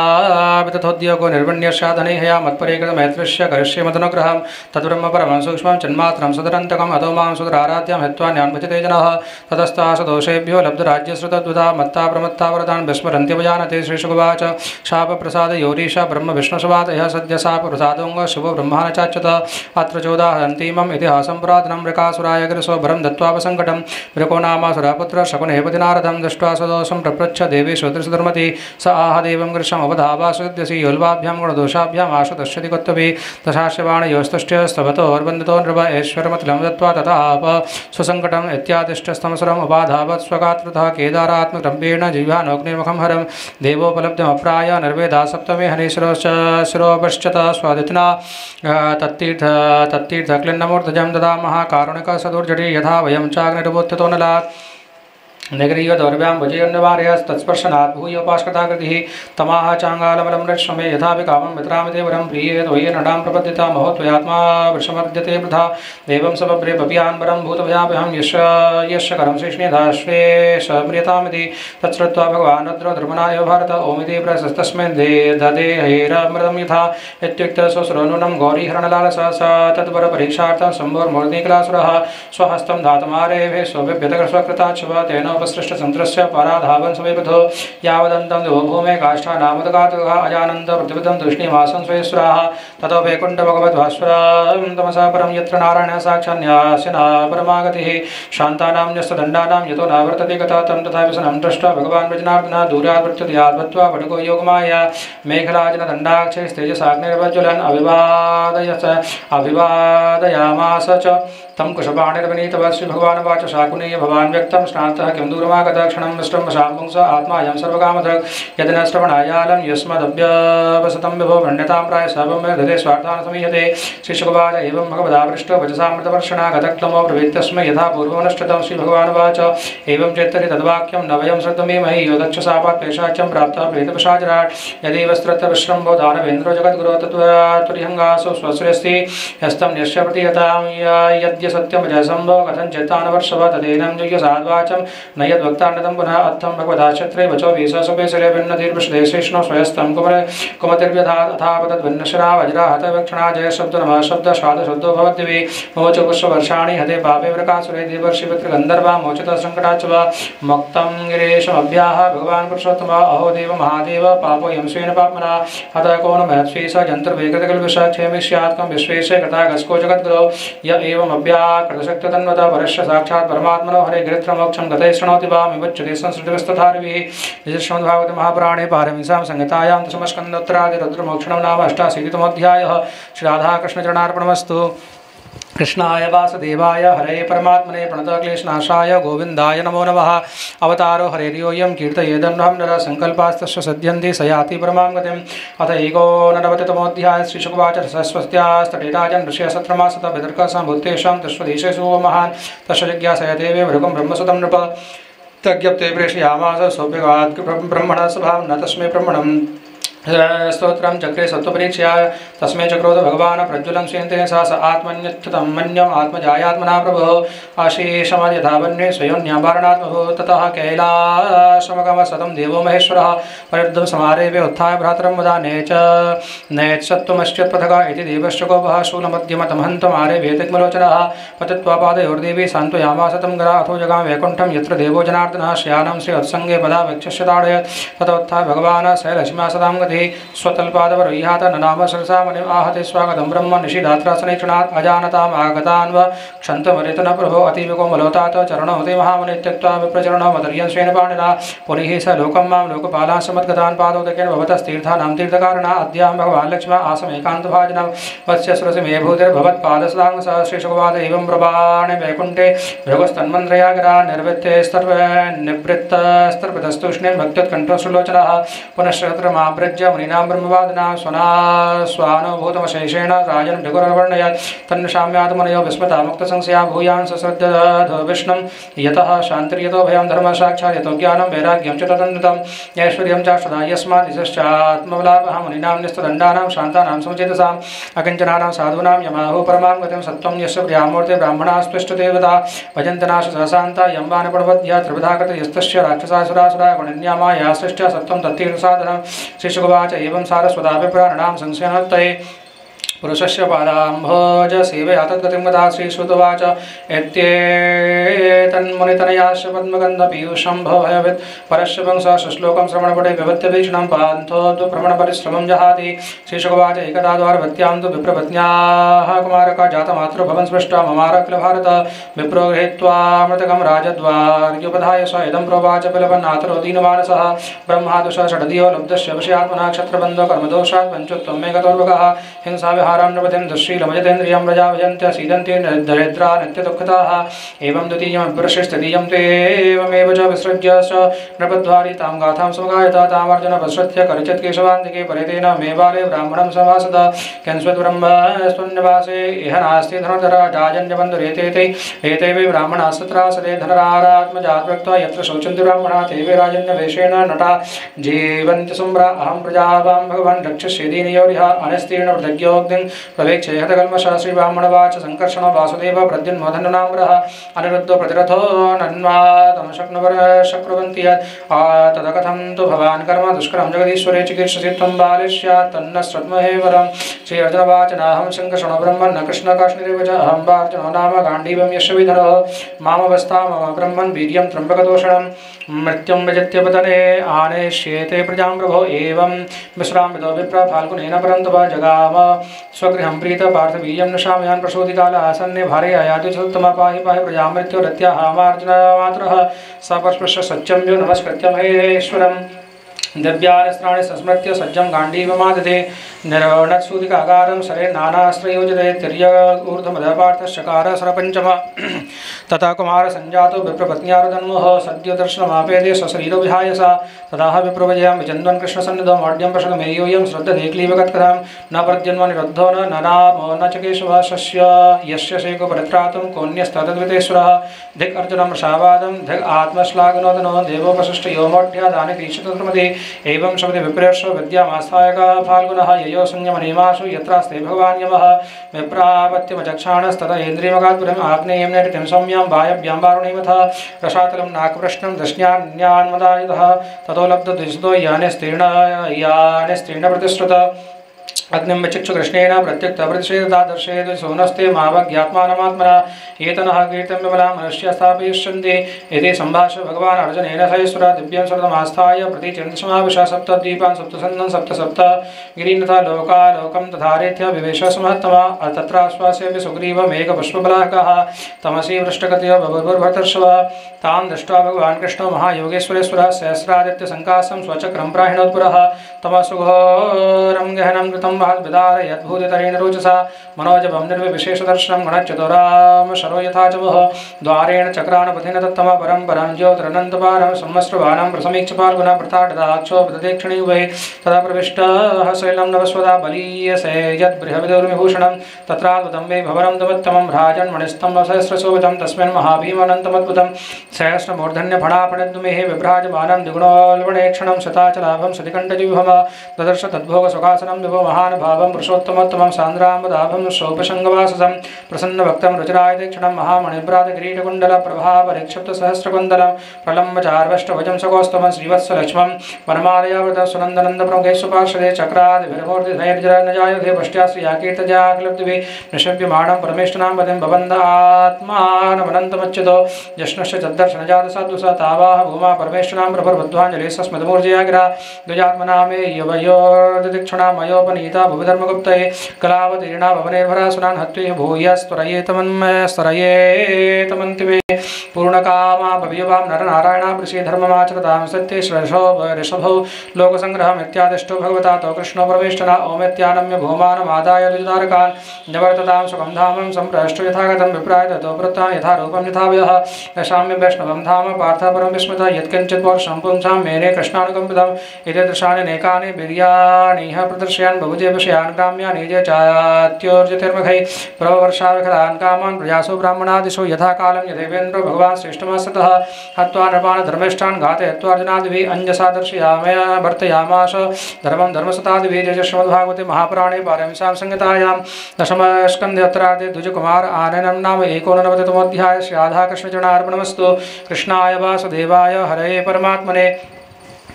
वितथोद्योगो निर्वण्यस्याधनैः या मत्परीकृतमैत्रस्य करिष्ये मदनुग्रहं तद्ब्रह्म परमं सूक्ष्मं चिन्मात्रं सदरन्तकम् अतो मां सुदराराध्यं हित्वा न्यान्भजते जनः ततस्तासदोषेभ्यो लब्धराज्यश्रुतद्वुधा मत्ता प्रमत्ता वरदान् विस्मरन्त्यवजानते श्रीशुकवाच शापप्रसादयोरीशा ब्रह्मविष्णुसुवादयः सद्य शापप्रसादोऽङ्ग शुभो ब्रह्मा न चाच्युत अत्र चोदाहरन्तीमम् इतिहासं पुरातनं मृकासुराय गिरिशो भरं दत्त्वापसङ्कटम् मृको नामासुरपुत्र शकुनेपति नारदं दृष्ट्वा सदोषं प्रपृच्छ देवेषु त्रिसुधर्मति स आह देवं गृशमवधावासुद्यसि योल्वाभ्यां गुणदोषाभ्याम् आशु तस्यति कत्वपि तथाश्यवाणयोस्तुष्ट्यस्तवतो अर्वन्दितो नृप दत्वा तथाप स्वसङ्कटम् इत्यादिष्टस्तमसुरम् उपाधावत् स्वगात्रतः केदारात्मक्रम्पेण जिह्वानोऽग्निर्मुखं हरं देवोपलब्धमप्राय निर्वेदा सप्तमे हनीशिरोपश्चत स्वादितना तत्तीर्थक्लिन्नमूर्धजं ददामः कारुणिकसदुर्जटे यथा वयं चाग्निर्बोध्यतो नलात् नगरीय दौर्व्यां भुजयन्नवार्यस्तत्स्पर्शनात् भूयोपास्कृताकृतिः तमाह चाङ्गालमलं रक्ष्मे यथापि कामं मित्रामिते वरं प्रिये त्वयि नडां प्रपद्यता महो त्वयात्मा वृषमर्ध्यते वृथा देवं सबभ्रे पपियान्वरं भूतभयाभ्यहं यस्य करं श्रीष्णेधाश्वेशम्रियतामिति तत्श्रुत्वा भगवान् रुद्रो धर्मनाय भारत ओमिति प्रशस्तस्मिन् ददेहैरमृतं यथा इत्युक्ते स्वसुरनूनं गौरीहरणलालसा स तत्परपरीक्षार्थं शम्भोर्मूर्तिकलासुरः स्वहस्तं धातुमारेभे स्वबिभ्यतकस्वकृताच्छुभ तेन उपसृष्ट संत्रस्य पराधावन् समीपथो यावदन्तं देवभूमे काष्ठानामुदगातुः अजानन्त प्रतिपदं तूष्णीमासं स्वेश्वराः ततो वैकुण्ठ भगवद्भास्वरं तमसा परं यत्र नारायणः साक्षान्यासिना परमागतिः शान्तानां न्यस्तदण्डानां यतो नावर्तते गता तं तथा व्यसनं दृष्ट्वा भगवान् वृजनार्दनः दूरात् प्रत्युदयाद्भूत्वा पटुको योगमाया मेघराजनदण्डाक्षैस्तेजसाग्निर्वज्ज्वलन् अभिवादयामास च तम कुशपाणिर्विनीतवत् श्रीभगवान् वाच शाकुनीय भवान् व्यक्तं स्नातः किं दूरमागतः क्षणं नष्टं वशांपुंस आत्मायं सर्वकामधक् यदि न श्रवणायालं यस्मदभ्यवसतं विभो वृण्यतां प्राय सर्वं दधे स्वार्थान् समीहते श्रीशुकवाच एवं भगवदापृष्टो वचसामृतवर्षणा गतक्लमो प्रवेत्तस्मै यथा पूर्वमनुष्ठितं श्रीभगवान् वाच एवं चेत्तरि तद्वाक्यं न वयं श्रद्धमेमहि यो दक्षसापात् पेशाच्यं प्राप्तः प्रेतपिशाचराट् यदि वस्त्रत्र विश्रम्भो दानवेन्द्रो जगद्गुरो तत्त्वरिहङ्गासु स्वस्यस्ति हस्तं न्यस्य प्रतिहतां यद्य सत्यम जयसंभव कथंचित्तानवर्षव तदेनं जुह्यसाद्वाचं न यद्वक्तान्नतं पुनः अत्थं भगवदाक्षत्रे वचो वीससुपेशले भिन्नधीर्विषदेशेष्णो स्वयस्तं कुमतिर्व्यथाथापतद्भिन्नशरा वज्रा हतवक्षणा जयशब्द नमः शब्द शादशब्दो भवद्दिवि मोच पुष्पवर्षाणि हते पापे वृकासुरे देवर्षि पितृगन्धर्वा मोचित सङ्कटाच्चव मक्तं गिरीशमभ्याः भगवान् पुरुषोत्तम अहो देव महादेव पापोऽयं स्वेन पाप्मना हतः को न महत्स्वेश जन्तुर्वेकृतकल्पिष क्षेमिष्यात्कं विश्वेशे कृतागस्को जगद्गुरो य एवमव्याकृतशक्तितन्वता परस्य साक्षात् परमात्मनो हरे गिरित्रमोक्षं गते शृणोति वा विमुच्यते संस्कृतिविस्तथार्भिः श्रीमद्भागवते महापुराणे पारमीसां संहितायां दशमस्कन्धोत्तरादिरुद्रमोक्षणं नाम अष्टाशीतितमोऽध्यायः श्रीराधाकृष्णचरणार्पणमस्तु। कृष्णाय वासुदेवाय हरे परमात्मने प्रणतक्लेशनाशाय गोविन्दाय नमो नमः। अवतारो हरेर्योऽयं कीर्तयेदन्नहं नरः संकल्पास्तस्य सद्यन्ति स याति परमां गतिम्। अथ एकोननवतितमोऽध्यायः श्रीशुकवाच सरस्वत्यास्तटेराजन् ऋषयः सत्रमासत वितर्कसम्भूतेषां तस्वदेशेषु महान् तस्य जिज्ञासयते भृगुं ब्रह्मसुतं नृप तज्ञप्ते प्रेषयामास सोऽप्यगात् ब्रह्मणः स्वभावं न तस्मै ब्रह्मणं स्तोत्रं चक्रे सत्त्वपरीक्षया तस्मै चक्रोध भगवान् प्रज्वलं स्यन्ते सा स आत्मन्यत्थतं मन्यम् आत्मजायात्मना प्रभुः आशीषमद्यथावन्ये स्वयोन्याभरणात्मभूः ततः कैलासमगमसतं देवो महेश्वरः परिर्धं समारेभे उत्थाय भ्रातरं वदा नेच्छत्वमश्च्युत्पथग इति देवश्चकोपः शूलमध्यमतमहन्तमारेभेतिग्मलोचनः पतित्वा पादयोर्देवी सान्त्वयामास तं गरा अथो जगाम वैकुण्ठं यत्र देवो जनार्दनः श्यानं श्री उत्सङ्गे पदा वक्षस्य ताडयत् ततोत्थाय भगवान् शैलसीमा सदां स्वतल्पादवरुह्यात ननाम सरसा मनिम् आहते स्वागतं ब्रह्म निषिधात्रासने क्षणात् अजानताम् आगतान्व क्षन्तमरित न प्रभो अतीवकोमलोतात चरणो ते महामुने त्यक्त्वा विप्रचरणो मदर्यं स्वेन पाणिना पुनः स लोकं मां लोकपालान् समद्गतान् पादोदकेन भवतस्तीर्थानां तीर्थकारणा अद्यां भगवान् लक्ष्मण आसमेकान्तभाजनं वत्स्य सुरसि मे भूतिर्भवत्पादसदां स श्रीशुकवाद एवं प्रभाणे वैकुण्ठे भृगस्तन्मन्त्रया गिरा निर्वृत्ते निवृत्तस्तर्पतस्तूष्णीं भक्त्युत्कण्ठोऽश्रुलोचनः पुनश्च माव्रज्य मुनीनां ब्रह्मवादिनां स्वानुभूतमशेषेण राजन् भृगुरवर्णयत् तन्नशाम्यात्मनयो विस्मता मुक्तसंशया भूयान् सश्रद्धो विष्णुं यतः शान्तिर्यतो भयं धर्मः साक्षात् यतो ज्ञानं वैराग्यं च तदन्वितं ऐश्वर्यं च सदा यस्मात् दिशश्चात्मबलापः मुनीनां निस्तदण्डानां शान्तानां समुचितसाम् अकिञ्चनानां साधूनां यमाहुः परमां गतिं सत्त्वं यस्य प्रियामूर्ते ब्राह्मणास्त्विष्टदेवता भजन्तनाश सहसान्ता यम्बानपणवद्या त्रिविधाकृत यस्तस्य राक्षसासुरासुरा गुणिन्यामाया सृष्ट्या सत्त्वं तत्तीर्थसाधनं श्रीशुकवाच एवं सारस्वताभिप्राणानां संशयनोत्तये पुरुषस्य पादाम्भोज सेवया तद्गतिं गता श्रीश्रुतवाच एत्येतन्मुनितनयाश्च पद्मगन्धपीयूषं भवभयवित् परस्य वंशः श्लोकं श्रवणपटे विभत्यभीषणं पान्थोद्भ्रमणपरिश्रमं जहाति श्रीशुकवाच एकदा द्वारवत्यां तु विप्रपत्न्याः कुमारका जातमातृ भवन् स्पृष्ट्वा ममार किल भारत विप्रो गृहीत्वा मृतकं राजद्वार्युपधाय स इदं प्रोवाच पिलपन्नातरो दीनमानसः ब्रह्मादुषः षडधियो लब्धस्य विषयात्मना क्षत्रबन्धो कर्मदोषात् पञ्चोत्तम मे गतोर्भगः हिंसा विहारां नृपतिं दुःशीलमजतेन्द्रियं प्रजा भजन्त्य सीदन्ति दरिद्रा नित्यदुःखिताः एवं द्वितीयमप्रशिष्टदीयं ते एवमेव च विसृज्य स नृपद्वारि तां गाथां समगायता तामर्जुन प्रसृत्य करिचित् केशवान्तिके परितेन मे बाले ब्राह्मणं समासद केन्स्वद्ब्रह्मस्त्वन्निवासे इह नास्ति धनुर्धर राजन्यबन्धुरेते एते वै ब्राह्मणाः सत्रासदे धनरारात्मजात् त्यक्त्वा यत्र शोचन्ति ब्राह्मणाः ते वै राजन्यवेषेण नटा जीवन्ति सुम्रा अहं प्रजावां भगवान् रक्षस्येदीनयोरिह अनस्तीर्ण पृथग्योग्निं प्रवेक्षे हतकल्मषः श्रीब्राह्मणवाच सङ्कर्षण वासुदेव प्रद्युन्मधन्नाम्रः अनिरुद्धो प्रतिरथो नन्वातमशक्नुवरशक्नुवन्ति यत् तदकथं तु भवान् कर्म दुष्करं जगदीश्वरे चिकीर्षसि त्वं बाले स्यात् तन्न श्रुत्महे वरं श्रीर्जुनवाच नाहं सङ्कर्षणो ब्रह्मन् न कृष्णकाश्मीरेव च अहं वार्जुनो नाम गाण्डीवं यस्य विधरो मामवस्था मम ब्रह्मन् वीर्यं त्र्यम्बकदोषणं मृत्युं विजित्यपतने आनेष्येते प्रजां प्रभो एवं विश्रामितो विप्र फाल्गुनेन परन्तप जगाम स्वगृहं प्रीत पार्थवीर्यं निशामयान् प्रसूतिकाल आसन्ने भारे अयाति चतुत्तमा पाहि पाहि प्रजामृत्युरत्याः मार्जनमात्रः सपस्पृश्य सत्यं यो नमस्कृत्य महेश्वरम् दिव्यास्त्राणि संस्मृत्य सज्जं गाण्डीवमादधे निर्वणत्सूतिकागारं सरे नानास्त्रयोजते तिर्यगूर्धमदपार्थश्चकार सरपञ्चम तथा कुमारसञ्जातो विप्रपत्न्यारुदन्मोह सद्यो दर्शनमापेदे स्वशरीरो विहाय सा तदाह विप्रवजयां विचन्द्वन् कृष्णसन्निधो माड्यं प्रशगमेयोऽयं श्रद्धधेक्लीवगत्कथं न प्रद्युन्मनिरुद्धो न नामो न च केशवः शस्य यस्य शेको परित्रातुं कोऽन्यस्तद्वितेश्वरः धिक् अर्जुनं वृषावादं धिक् आत्मश्लाघनोदनो देवोपशिष्टयो मोढ्यादानि तीक्षतुर्मति एवं शब्दे विप्रेष्व विद्यामास्थायकः फाल्गुनः ययो संयमनियमासु यत्रास्ते भगवान् यमः विप्रापत्यमचक्षाणस्तत इन्द्रियमगात्पुरम् आग्नेयं नैऋत्यं सौम्यां वायव्यां वारुणीमथ रसातलं नाकप्रश्नं दश्न्यान्यान्मदायुधः ततो लब्धद्विषतो याने प्रतिश्रुत अग्निं विचिक्षु कृष्णेन प्रत्युक्तप्रतिषेधतादर्शेद सोनस्ते मावज्ञात्मानमात्मना एतनः कीर्तिं विमलां मनुष्य स्थापयिष्यन्ति इति सम्भाष्य भगवान् अर्जुनेन सहेश्वर दिव्यं सुरतमास्थाय प्रतिचिन्तसमाविशः सप्तद्वीपान् सप्तसन्दं सप्त गिरीनथा लोकालोकं तथारेत्य विवेश सुमहत्तमा तत्राश्वासेऽपि सुग्रीवमेकपुष्पबलाहकः तमसि वृष्टगतयो बभुर्भर्तर्षवः तां दृष्ट्वा भगवान् कृष्णो महायोगेश्वरेश्वरः सहस्रादित्यसङ्कासं स्वचक्रं प्राहिणोत्पुरः तमसुघोरं गहनं कृतं विदारयद्भूतितरेण रोचसा मनोजभं निर्विशेषदर्शनं गणच्चतुराम शरो यथा च वः द्वारेण चक्रानपथिन तत्तम परं परं ज्योतिरनन्तपारं संवत्सरवानं प्रसमीक्ष फाल्गुना प्रथाटदाक्षो प्रदक्षिणी वै तदा प्रविष्टः शैलं नवस्वदा बलीयसे यद्बृहविदुर्विभूषणं तत्राद्भुतं वै भवरं तमत्तमं राजन्मणिस्थं सहस्रशोभितं तस्मिन् महाभीमनन्तमद्भुतं सहस्रमूर्धन्यफणाफणद्मेः विभ्राजमानं द्विगुणोल्बणेक्षणं शताचलाभं सतिकण्ठजिह्वम ददर्श तद्भोगसुखासनं विभो महानुभावं पुरुषोत्तमोत्तमं सान्द्राम्बदाभं सौपशङ्गवाससं प्रसन्नभक्तं रुचिरायतेक्षणं महामणिभ्रातकिरीटकुण्डलप्रभापरिक्षिप्तसहस्रकुन्दलं प्रलम्बचार्वष्टभुजं सगोस्तमं श्रीवत्सलक्ष्मं वनमालयावृतं सुनन्दनन्दप्रमुखेश्वपार्षदे चक्रादिभिर्मूर्तिधैर्जनजायुधे पष्ट्याश्रियाकीर्तजाखिलब्धिभिः निषभ्यमाणं परमेष्टनां पदिं भवन्द आत्मानमनन्तमच्युतो जष्णश्च तद्दर्शनजातसाधुस तावाह भूमा परमेष्टनां प्रभुर्बुद्ध्वाञ्जलिः सस्मदमूर्जया गिरा द्विजात्मना मे यवयोर्दिक्षुणा मयोपनीता भुविधर्मगुप्तये कलावतीर्णा भवनेर्भरासुरान् हत्वे भूयस्तरयेतमन्ति मे पूर्णकामा भव्यवां नरनारायणा वृषे धर्ममाचरतां सत्ये ऋषभौ लोकसङ्ग्रहमित्यादिष्टो भगवता तो कृष्णो परमेष्टना ओमेत्यानम्य भूमानमादाय द्वितारकान् निवर्ततां सुखं धामं सम्प्रष्टो यथागतं विप्राय ततो वृत्तान् यथा रूपं यथावयः यशाम्य वैष्णवं धाम पार्थः परं विस्मृतः यत्किञ्चित् पौरुषं पुंसां मेने कृष्णानुकम्पितम् एतादृशानि नैकानि वीर्याणिह प्रदर्शयान् बहुजे विषयान् ग्राम्यानि जे चात्योर्जतिर्मघैः प्रवर्षाविखलान् कामान् प्रयासो ब्राह्मणादिषु यथा कालं यथैवेन्द्रो भगवान् श्रेष्ठमासतः हत्वा नृपान् धर्मिष्ठान् घातयत्वार्जुनादिभिः अञ्जसा वर्तयामास धर्मं धर्मसतादिभिः जय श्रीमद्भागवते महापुराणे पारमहंस्यां संहितायां दशमस्कन्धे उत्तरार्धे द्विजकुमार आननं नाम 89तमोऽध्यायः श्री राधाकृष्णचरणार्पणमस्तु। कृष्णाय वासुदेवाय हरये परमात्मने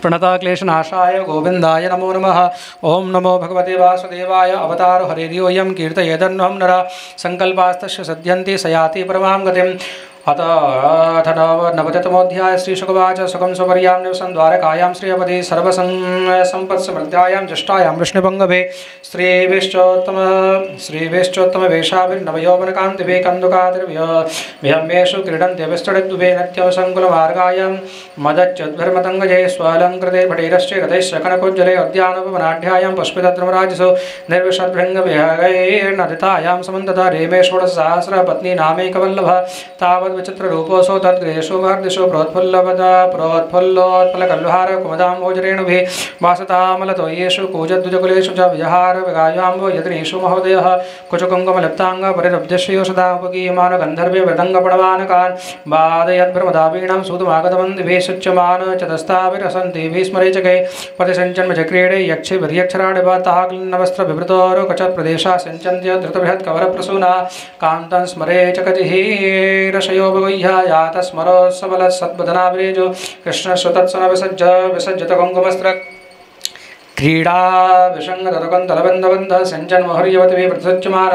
प्रणतक्लेशनाशाय गोविन्दाय नमो नमः। ओं नमो भगवते वासुदेवाय। अवतारो हरिर्योऽयं कीर्तयेदन्वहं नरः संकल्पास्तस्य सद्यन्ति स याति परमां गतिम्। अथ नवतितमोऽध्याय। श्रीशुकवाच सुखं स्वपर्यां निवसन् द्वारकायां श्रियपदे सर्वसम्पत्समृद्धायां ज्येष्ठायां वृष्णिपङ्गवे श्रीवेश्चोत्तमवेशाभिर्नवयौवनकान्तिभे कन्दुकातिर्विहम्येषु क्रीडन्त्यभिस्तडिद्युभे नत्यवसङ्कुलमार्गायां मदच्युद्भिर्मतङ्गजे स्वलङ्कृते भटेरश्च गतैश्च कनकोज्जले उद्यानोपवनाढ्यायां पुष्पितद्रुमराजसु निर्विशद्भृङ्गविहगैर्नदितायां समन्तता रेमे षोडशसहस्रपत्नीनामेकवल्लभः तावद् विचित्ररूपोऽसौ तद्गृहेषु महर्दिषु प्रोत्फुल्लोत्पलकल्लुहार कुमुदाम्भोजरेणुभिः वासतामलतो येषु कूजद्विजकुलेषु च विहार विगायाम्बो यत्नेषु महोदयः कुचकुङ्कुमलिप्ताङ्ग परिरब्धश्रियो सदा उपगीयमान गन्धर्वे मृदङ्गपणवानकान् वादयद्भ्रमदावीणां सूतमागतवन्दिभिः शुच्यमान चतस्ताभिरसन्तिभिः स्मरेचके पतिसञ्चन्मचक्रीडे यक्षिभिर्यक्षराडिवताग्नवस्त्रविवृतोरुकचप्रदेशाः सिञ्चन्त्य धृतबृहत्कवरप्रसूना कान्तं स्मरे चकतिः रशयो भगुह्यायात स्मरो सबलसद्वदनाभिरेजो कृष्णश्रुतत्सन विसज्जत कुङ्कुमस्त्र क्रीडा विषङ्गतकन्दलबन्धबन्ध सञ्जन्महर्यवतिभिः प्रतिसच्यमान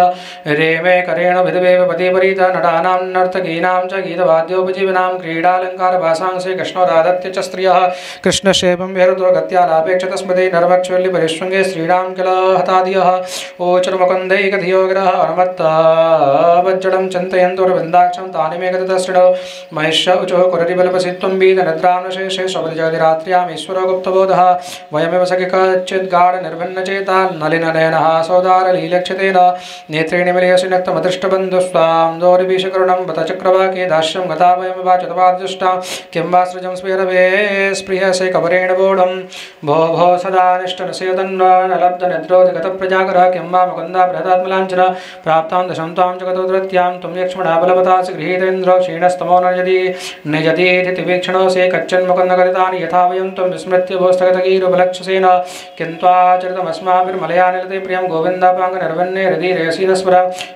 रेमे करेण विधवेव पतिपरीत नटानां नर्तकीनां च गीतवाद्योपजीविनां क्रीडालङ्कारभासांसे कृष्णोराधत्य च स्त्रियः कृष्णशेपं विहरतुर्गत्यालापेक्षत स्मृते नरमक्षुल्लिपरिष्वङ्गे श्रीणां किल हतादियः ओचुर्मुकुन्दैकधियो गिरः अनुमत्तावज्जलं चिन्तयन्तुर्विन्दाक्षं तानि मे गततस्रिणो महिष्य उचुः कुररिबलपसित्वं बीतनिद्रां न शेषे स्वपतिजगतिरात्र्याम् ईश्वरो गुप्तबोधः वयमेव सखिक चिद्गाढ निर्भिन्नचेता नलिननयनः सौदारलीलक्षितेन नेत्रेण मिलयसि नक्तमदृष्टबन्धुस्वां दोरिभीषकरुणं बत चक्रवाके दास्यं गता वयमवाचतवादृष्टां किं वा सृजं स्फीरवे स्पृहसे कवरेण वोढं भो भो सदा निष्ठनसेतन्वानलब्धनिद्रोधिगतप्रजागरः किं वा मुकुन्दा बृहदात्मलाञ्छन प्राप्तां दशं त्वां जगतोद्धृत्यां त्वं यक्ष्मणा बलवतासि गृहीतेन्द्र क्षीणस्तमो निजतीतिवीक्षणोऽसि कच्चन्मुकुन्दगलितानि यथा वयं त्वं विस्मृत्य भोस्तगतगीरुबलक्षसेन किन्त्वाचरितमस्माभिर्मलयानिलते प्रियं गोविन्दापाङ्गनिर्वन्ने हृदिरेसीनस्वर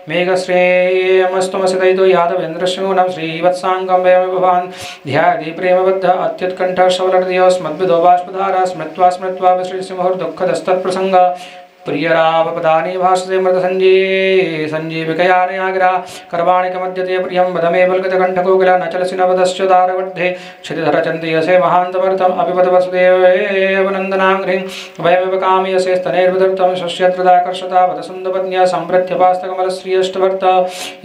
मेघश्रेयमस्तमसितैतो यादवेन्द्रशूनं श्रीवत्साङ्गं वयं भवान् ध्यायति प्रेमबद्ध अत्युत्कण्ठशवलहृदयो स्मद्विदो बाष्पधारा स्मृत्वा स्मृत्वा विसृजसिंहर्दुःखदस्तत्प्रसङ्ग प्रियरावपदानि भाषसे मृतसञ्जीविकयानयागिरा कर्वाणि कमद्यते प्रियं वदमे बल्गतकण्ठकोकिल न चलसि नवदश्च दारवड्ढे क्षितिधरचन्ति यसे महान्तमर्थम् अपि पद वसुदेवनन्दनां ह्रीं वयमेव कामयसे स्तनैर्विधृतं शस्यत्रदाकर्षता वदसुन्दपत्न्या सम्प्रत्यपास्तकमलश्रियष्टभर्त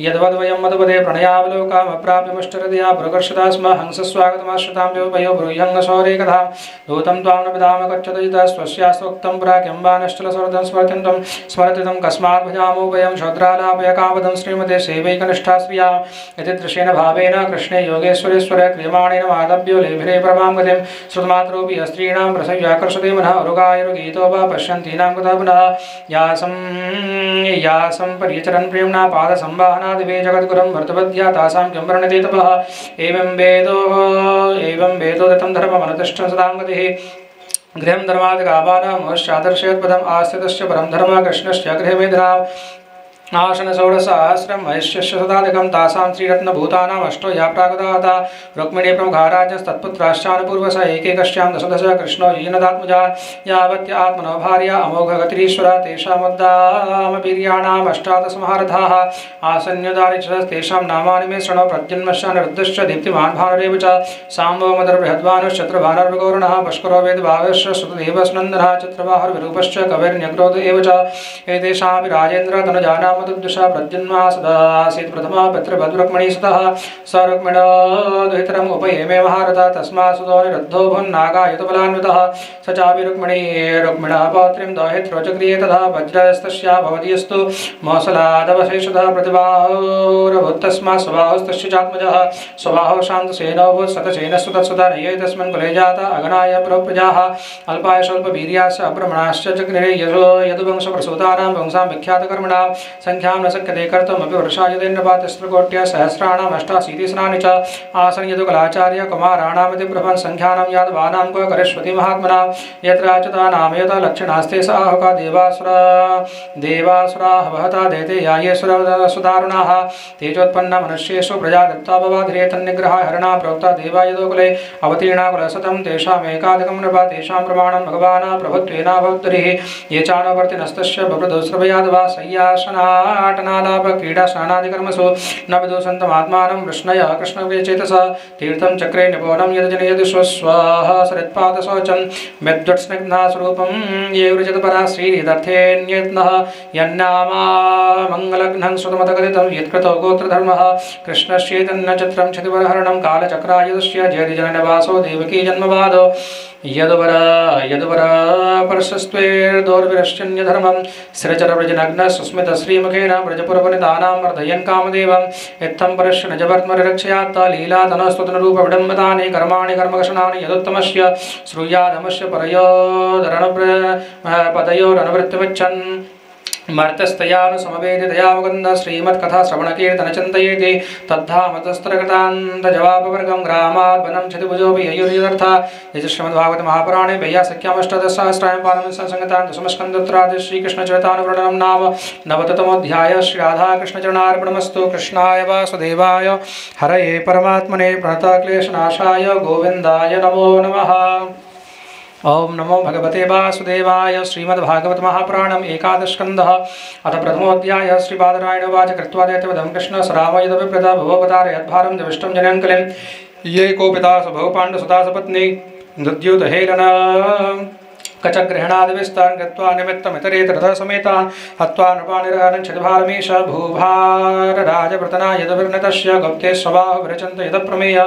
यद्वद्वयं मधुपदे प्रणयावलोकामप्राप्यमुष्टहृदया पुरकर्षता स्म हंसस्वागतमाश्रितां देवपयो ब्रूह्यङ्गशौरे कथां दूतं त्वां न पिधाम गच्छतयिता स्वस्यास्तोक्तं पुरा किं वा नष्टलसौरदं स्मर्त्यन्तं स्मरतितं कस्मात् भजामो वयं शौद्रालापयकावदं श्रीमते सेवैकनिष्ठा श्रिया इति दृशेन भावेन कृष्णे योगेश्वरेश्वर क्रियमाणेन माधव्यो लेभिरे परमां गतिं श्रुतमात्रोऽपि स्त्रीणां प्रसव्याकर्षते मनः उरुगायुर्गीतो वा पश्यन्तीनां कुतः पुनः यासं परिचरन् प्रेम्णा पादसंवाहनादिवे जगद्गुरुं वर्तवद्या तासां किं वर्णते तपः एवं वेदो दत्तं धर्ममनुतिष्ठं सदां गतिः गृहं धर्मादिगाभानामोश्चादर्शयत्पदम् आस्थितश्च परं धर्मः कृष्णश्च गृहमेधिनाम् आसन षोडशसहस्रं महिष्यस्य शताधिकं तासां श्रीरत्नभूतानाम् अष्टो या प्रागदाता रुक्मिणी प्रमुखाराजस्तत्पुत्राश्चानुपूर्वस एकैकश्चां दशदश कृष्णो जीनदात्मजान् यावत्य आत्मनो भार्या अमोघगतिरीश्वरा तेषामुद्दामवीर्याणाम् अष्टादशमहारथाः आसन्यदारिचतेषां नामानि मे शृणो प्रद्युम्नश्च अनिरुद्धश्च दीप्तिमान् भानुरेव च साम्बो मदर्बृहद्भानुश्चत्रभानुर्विगौरणः पुष्करो वेदभावश्च श्रुतदेवस्नन्दनः चित्रवाहुर्विरूपश्च कविर्न्यग्रोध एव च एतेषामपि राजेन्द्र तनुजानां मधुद्विषा प्रद्युम्ना सदा आसीत् प्रथमा पितृभद्रुक्मिणी सुतः स रुक्मिणो दुहितरम् उपयेमे महारथः तस्मात् सुतो निरुद्धो भुन्नागायुतबलान्वितः स चापि रुक्मिणः पौत्रीं दौहित्रोचक्रिये तथा वज्रस्तस्या भवतीयस्तु मौसलादवशेषतः प्रतिबाहुरभूत्तस्मात् स्वबाहुस्तस्य चात्मजः स्वबाहुः शान्तसेनोऽभूत् सतसेनस्तु तत्सुता नये तस्मिन् कुले जाता अगनाय प्रजाः अल्पाय स्वल्पवीर्याश्च अब्रह्मणाश्च चक्रिरे यदुवंशप्रसूतानां वंशां विख्यातकर्मणां स संख्यां न शक्यते कर्तुमपि वर्षायतेन्द्रपातिस्त्रकोट्या सहस्राणाम् अष्टाशीतिस्राणि च आसन् यदुकुलाचार्य कुमाराणामिति प्रभन् संख्यानां यादवानां क्व करिष्यति महात्मना यत्र अच्युता नामयत लक्षणास्ते स आहुका देवासुराः वहता देते यायेश्वर सुदारुणाः तेजोत्पन्न मनुष्येषु प्रजा दत्ता भवाध्रिये तन्निग्रहाय हरणा प्रोक्ता देवायदोकुले अवतीर्णा कुलशतं तेषामेकाधिकं नृपा तेषां प्रमाणं भगवान् प्रभुत्वेनाभवद्भिः ये चानुवर्तिनस्तस्य बभ्रदोस्रभयादवा सय्यासनाटनालाप क्रीडा स्नानादिकर्मसु न विदुषन्तमात्मानं वृष्णय कृष्णविचेतसा तीर्थं चक्रे निपोनं यदजनयदुष्वस्वाः सरित्पादशौचं मेद्वट्स्निग्धास्वरूपं ये वृजतपरा श्रीरिदर्थेऽन्यत्नः यन्नामा मङ्गलघ्नं श्रुतमतकथितं यत्कृतो गोत्रधर्मः कृष्णस्येतन्नचित्रं क्षतिवरहरणं कालचक्रायुधस्य जयतिजननिवासो देवकी जन्मवादो यदुवर परशस्त्वेर्दौर्विरश्चन्यधर्मं स्थिरचरव्रजनग्नः सुस्मितश्रीमुखेन व्रजपुरवनितानां वर्धयन् कामदेवम् इत्थं परस्य निजवर्त्मरिरक्षयात् लीलातनस्तुतनरूपविडम्बतानि कर्माणि कर्मकषणानि यदुत्तमस्य श्रूयाधमस्य पदयोरनुवृत्तिमिच्छन् मर्तस्तयानुसमवेदितया मुकुन्द श्रीमत्कथा श्रवणकीर्तनचिन्तयेति तद्धामतस्त्रकृतान्तजवापवर्गं ग्रामाद्वनं क्षतिभुजोऽपि ययुर्यदर्थ यजु श्रीमद्भागवत महापुराणे वैयासख्यामष्टादशसहस्रायां पारमसंहितां दशमस्कन्धोत्तरादि श्रीकृष्णचरितानुवर्णनं नाम नवतमोऽध्यायः श्रीराधाकृष्णचरणार्पणमस्तु। कृष्णाय वासुदेवाय हरये परमात्मने प्रणतक्लेशनाशाय गोविन्दाय नमो नमः। ओम नमो भगवते वासुदेवाय। श्रीमद्भागवत महापुराणम् एकादशस्कन्धः अथ प्रथमोऽध्यायः। श्रीपादरायणोवाच कृत्वा दैत्यवधं कृष्ण सरामयदभिप्रदा भवोपतारयद्भारं जविष्टं जनयङ्कलिं ये कोपिता स्वभौ पाण्डुसुता सपत्नी मृत्युदहेलन कचग्रहणादिविस्तान् कृत्वा निमित्तमितरेतरथः समेतान् हत्वा नृपानिरहरञ्छतिभारमीश भूभारराजव्रतना यदभिर्नतस्य गुप्ते स्वबाहु विरचन्त यदप्रमेय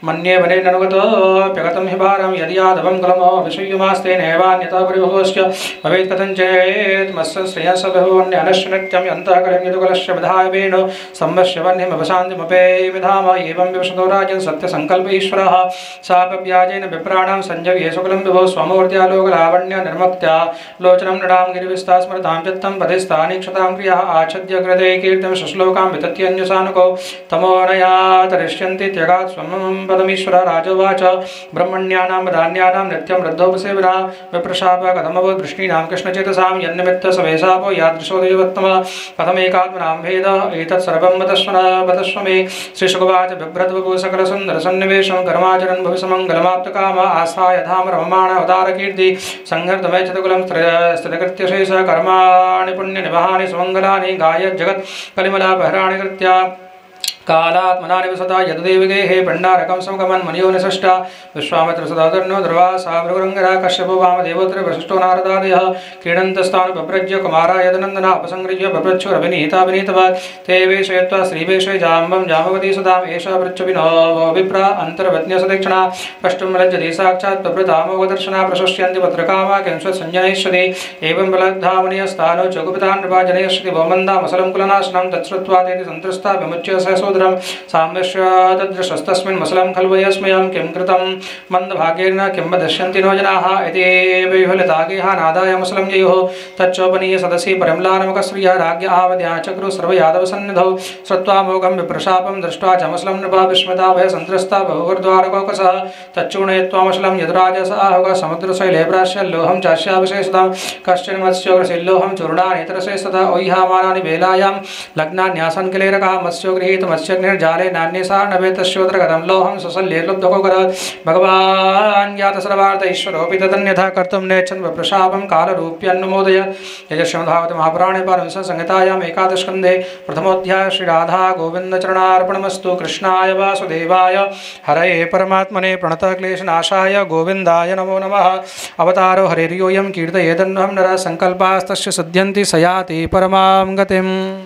मन्ये वनेननुगतोऽप्यगतं हि भारं यदि यादवं कुलमो विषय्युमास्ते नैवान्यतः परिभोश्च भवेत् कथञ्चेत् मत्स्य श्रेयसबहुवन्यनश्च नित्यं यन्तःकलिं यदुकुलस्य विधाय वेणु संवश्य वह्निमवशान्तिमपेमिधाम एवं विवशतो राजन् सत्यसङ्कल्प ईश्वरः शापव्याजेन विप्राणां सञ्जव्ये सुकुलं विभो स्वमूर्त्यालोकलाभ निर्मुक्त्या लोचनं नृणां गिरिविस्ता स्मृतां चित्तं पदिस्तानीक्षतां क्रियाः आच्छद्य कृते कीर्तिं शुश्लोकां वितत्यन्यसानुको तमोनया तरिष्यन्ति त्यगात् स्वं पदमीश्वर राजोवाच ब्रह्मण्यानां वदान्यानां नित्यं वृद्धोपसेविना विप्रशाप कथमभूत् वृष्णीनां कृष्णचेतसां यन्निमित्तसवेशापो यादृशो देवोत्तम कथमेकात्मनां भेद एतत् सर्वं वदस्व मे। श्रीशुकवाच बिभ्रद्वपु सकलसुन्दरसन्निवेशं कर्माचरन् भविष्यमङ्गलमाप्तकाम आस्थाय धाम रममाण अवतारकीर्ति संहर्तमय चतुकुलं स्थितकृत्यशेष कर्माणि पुण्यनिवहानि सुमङ्गलानि गाय जगत् कलिमलापहराणि कृत्या कालात्मना निवसता यदुदेविगेः भण्डारकं समगमन् मुनियो निसष्टा विश्वामित्रसुधाकर्णो ध्रुवासा भृगुरङ्गरा कश्यपो वामदेवोऽत्र वसिष्ठो नारदादयः क्रीडन्तस्तानुपव्रज्य कुमारा यदनन्दना अपसङ्गृह्य बभ्रच्छुरभिनीताभिनीतवत् ते वेशयित्वा श्रीवेशे जाम्बं जाम्बवती सुधाम् एषा पृच्छविनो विप्रा अन्तर्वज्ञसदीक्षणा प्रष्टुं लज्जति साक्षात् प्रभृतामोगदर्शना प्रशस्यन्ति पत्रकामा किंस्वत्सञ्जनयिष्यति एवं बलद्धामुनियस्तानो चकुपितान् नृपा जनयिष्यति भवमन्दामसलं कुलनाशनं तत्श्रुत्वा तेति सन्त्रस्ता विमुच्य सहसोदरं साम्यस्य तदृशस्तस्मिन् मसलं खलु वयस्मयं किं कृतं मन्दभाग्येन किं वदिष्यन्ति नो जनाः इति विह्वलितागेहा नादाय मसलं ययुः तच्चोपनीय सदसि परिम्लानमुखश्रियः राज्ञ आवद्या चक्रु सर्वयादवसन्निधौ श्रुत्वा मोघं विप्रशापं दृष्ट्वा च मसलं नृपा विस्मिता भयसन्त्रस्ता बहुवर्द्वारकौकसः तच्चूर्णयित्वामसलं यदुराजस आहुः समुद्रशैले प्राश्यल्लोहं चास्याभिषेषतां कश्चन मत्स्योग्रशिल्लोहं चूर्णानेतरशेषतः ओह्यामानानि वेलायां लग्नान्यासन् किलेरकः मत्स्यो गृहीत मत्स्यग्निर्जाले नान्ये सार्णवे तस्योदरगतं लोहं ससल्ये लुब्धकोकरात् भगवान् ज्ञातसर्वार्थ ईश्वरोऽपि तदन्यथा कर्तुं नेच्छन् विप्रशापं कालरूप्यन्नुमोदय। श्रीमद्भागवते महापुराणे पारमहंससंहितायाम् एकादशस्कन्धे प्रथमोऽध्यायः श्रीराधा गोविन्दचरणार्पणमस्तु। कृष्णाय वासुदेवाय हरये परमात्मने प्रणतक्लेशनाशाय गोविन्दाय नमो नमः। अवतारो हरिर्योऽयं कीर्तयेदन्वहं नरः संकल्पास्तस्य सिद्ध्यन्ति स याति परमां गतिम्।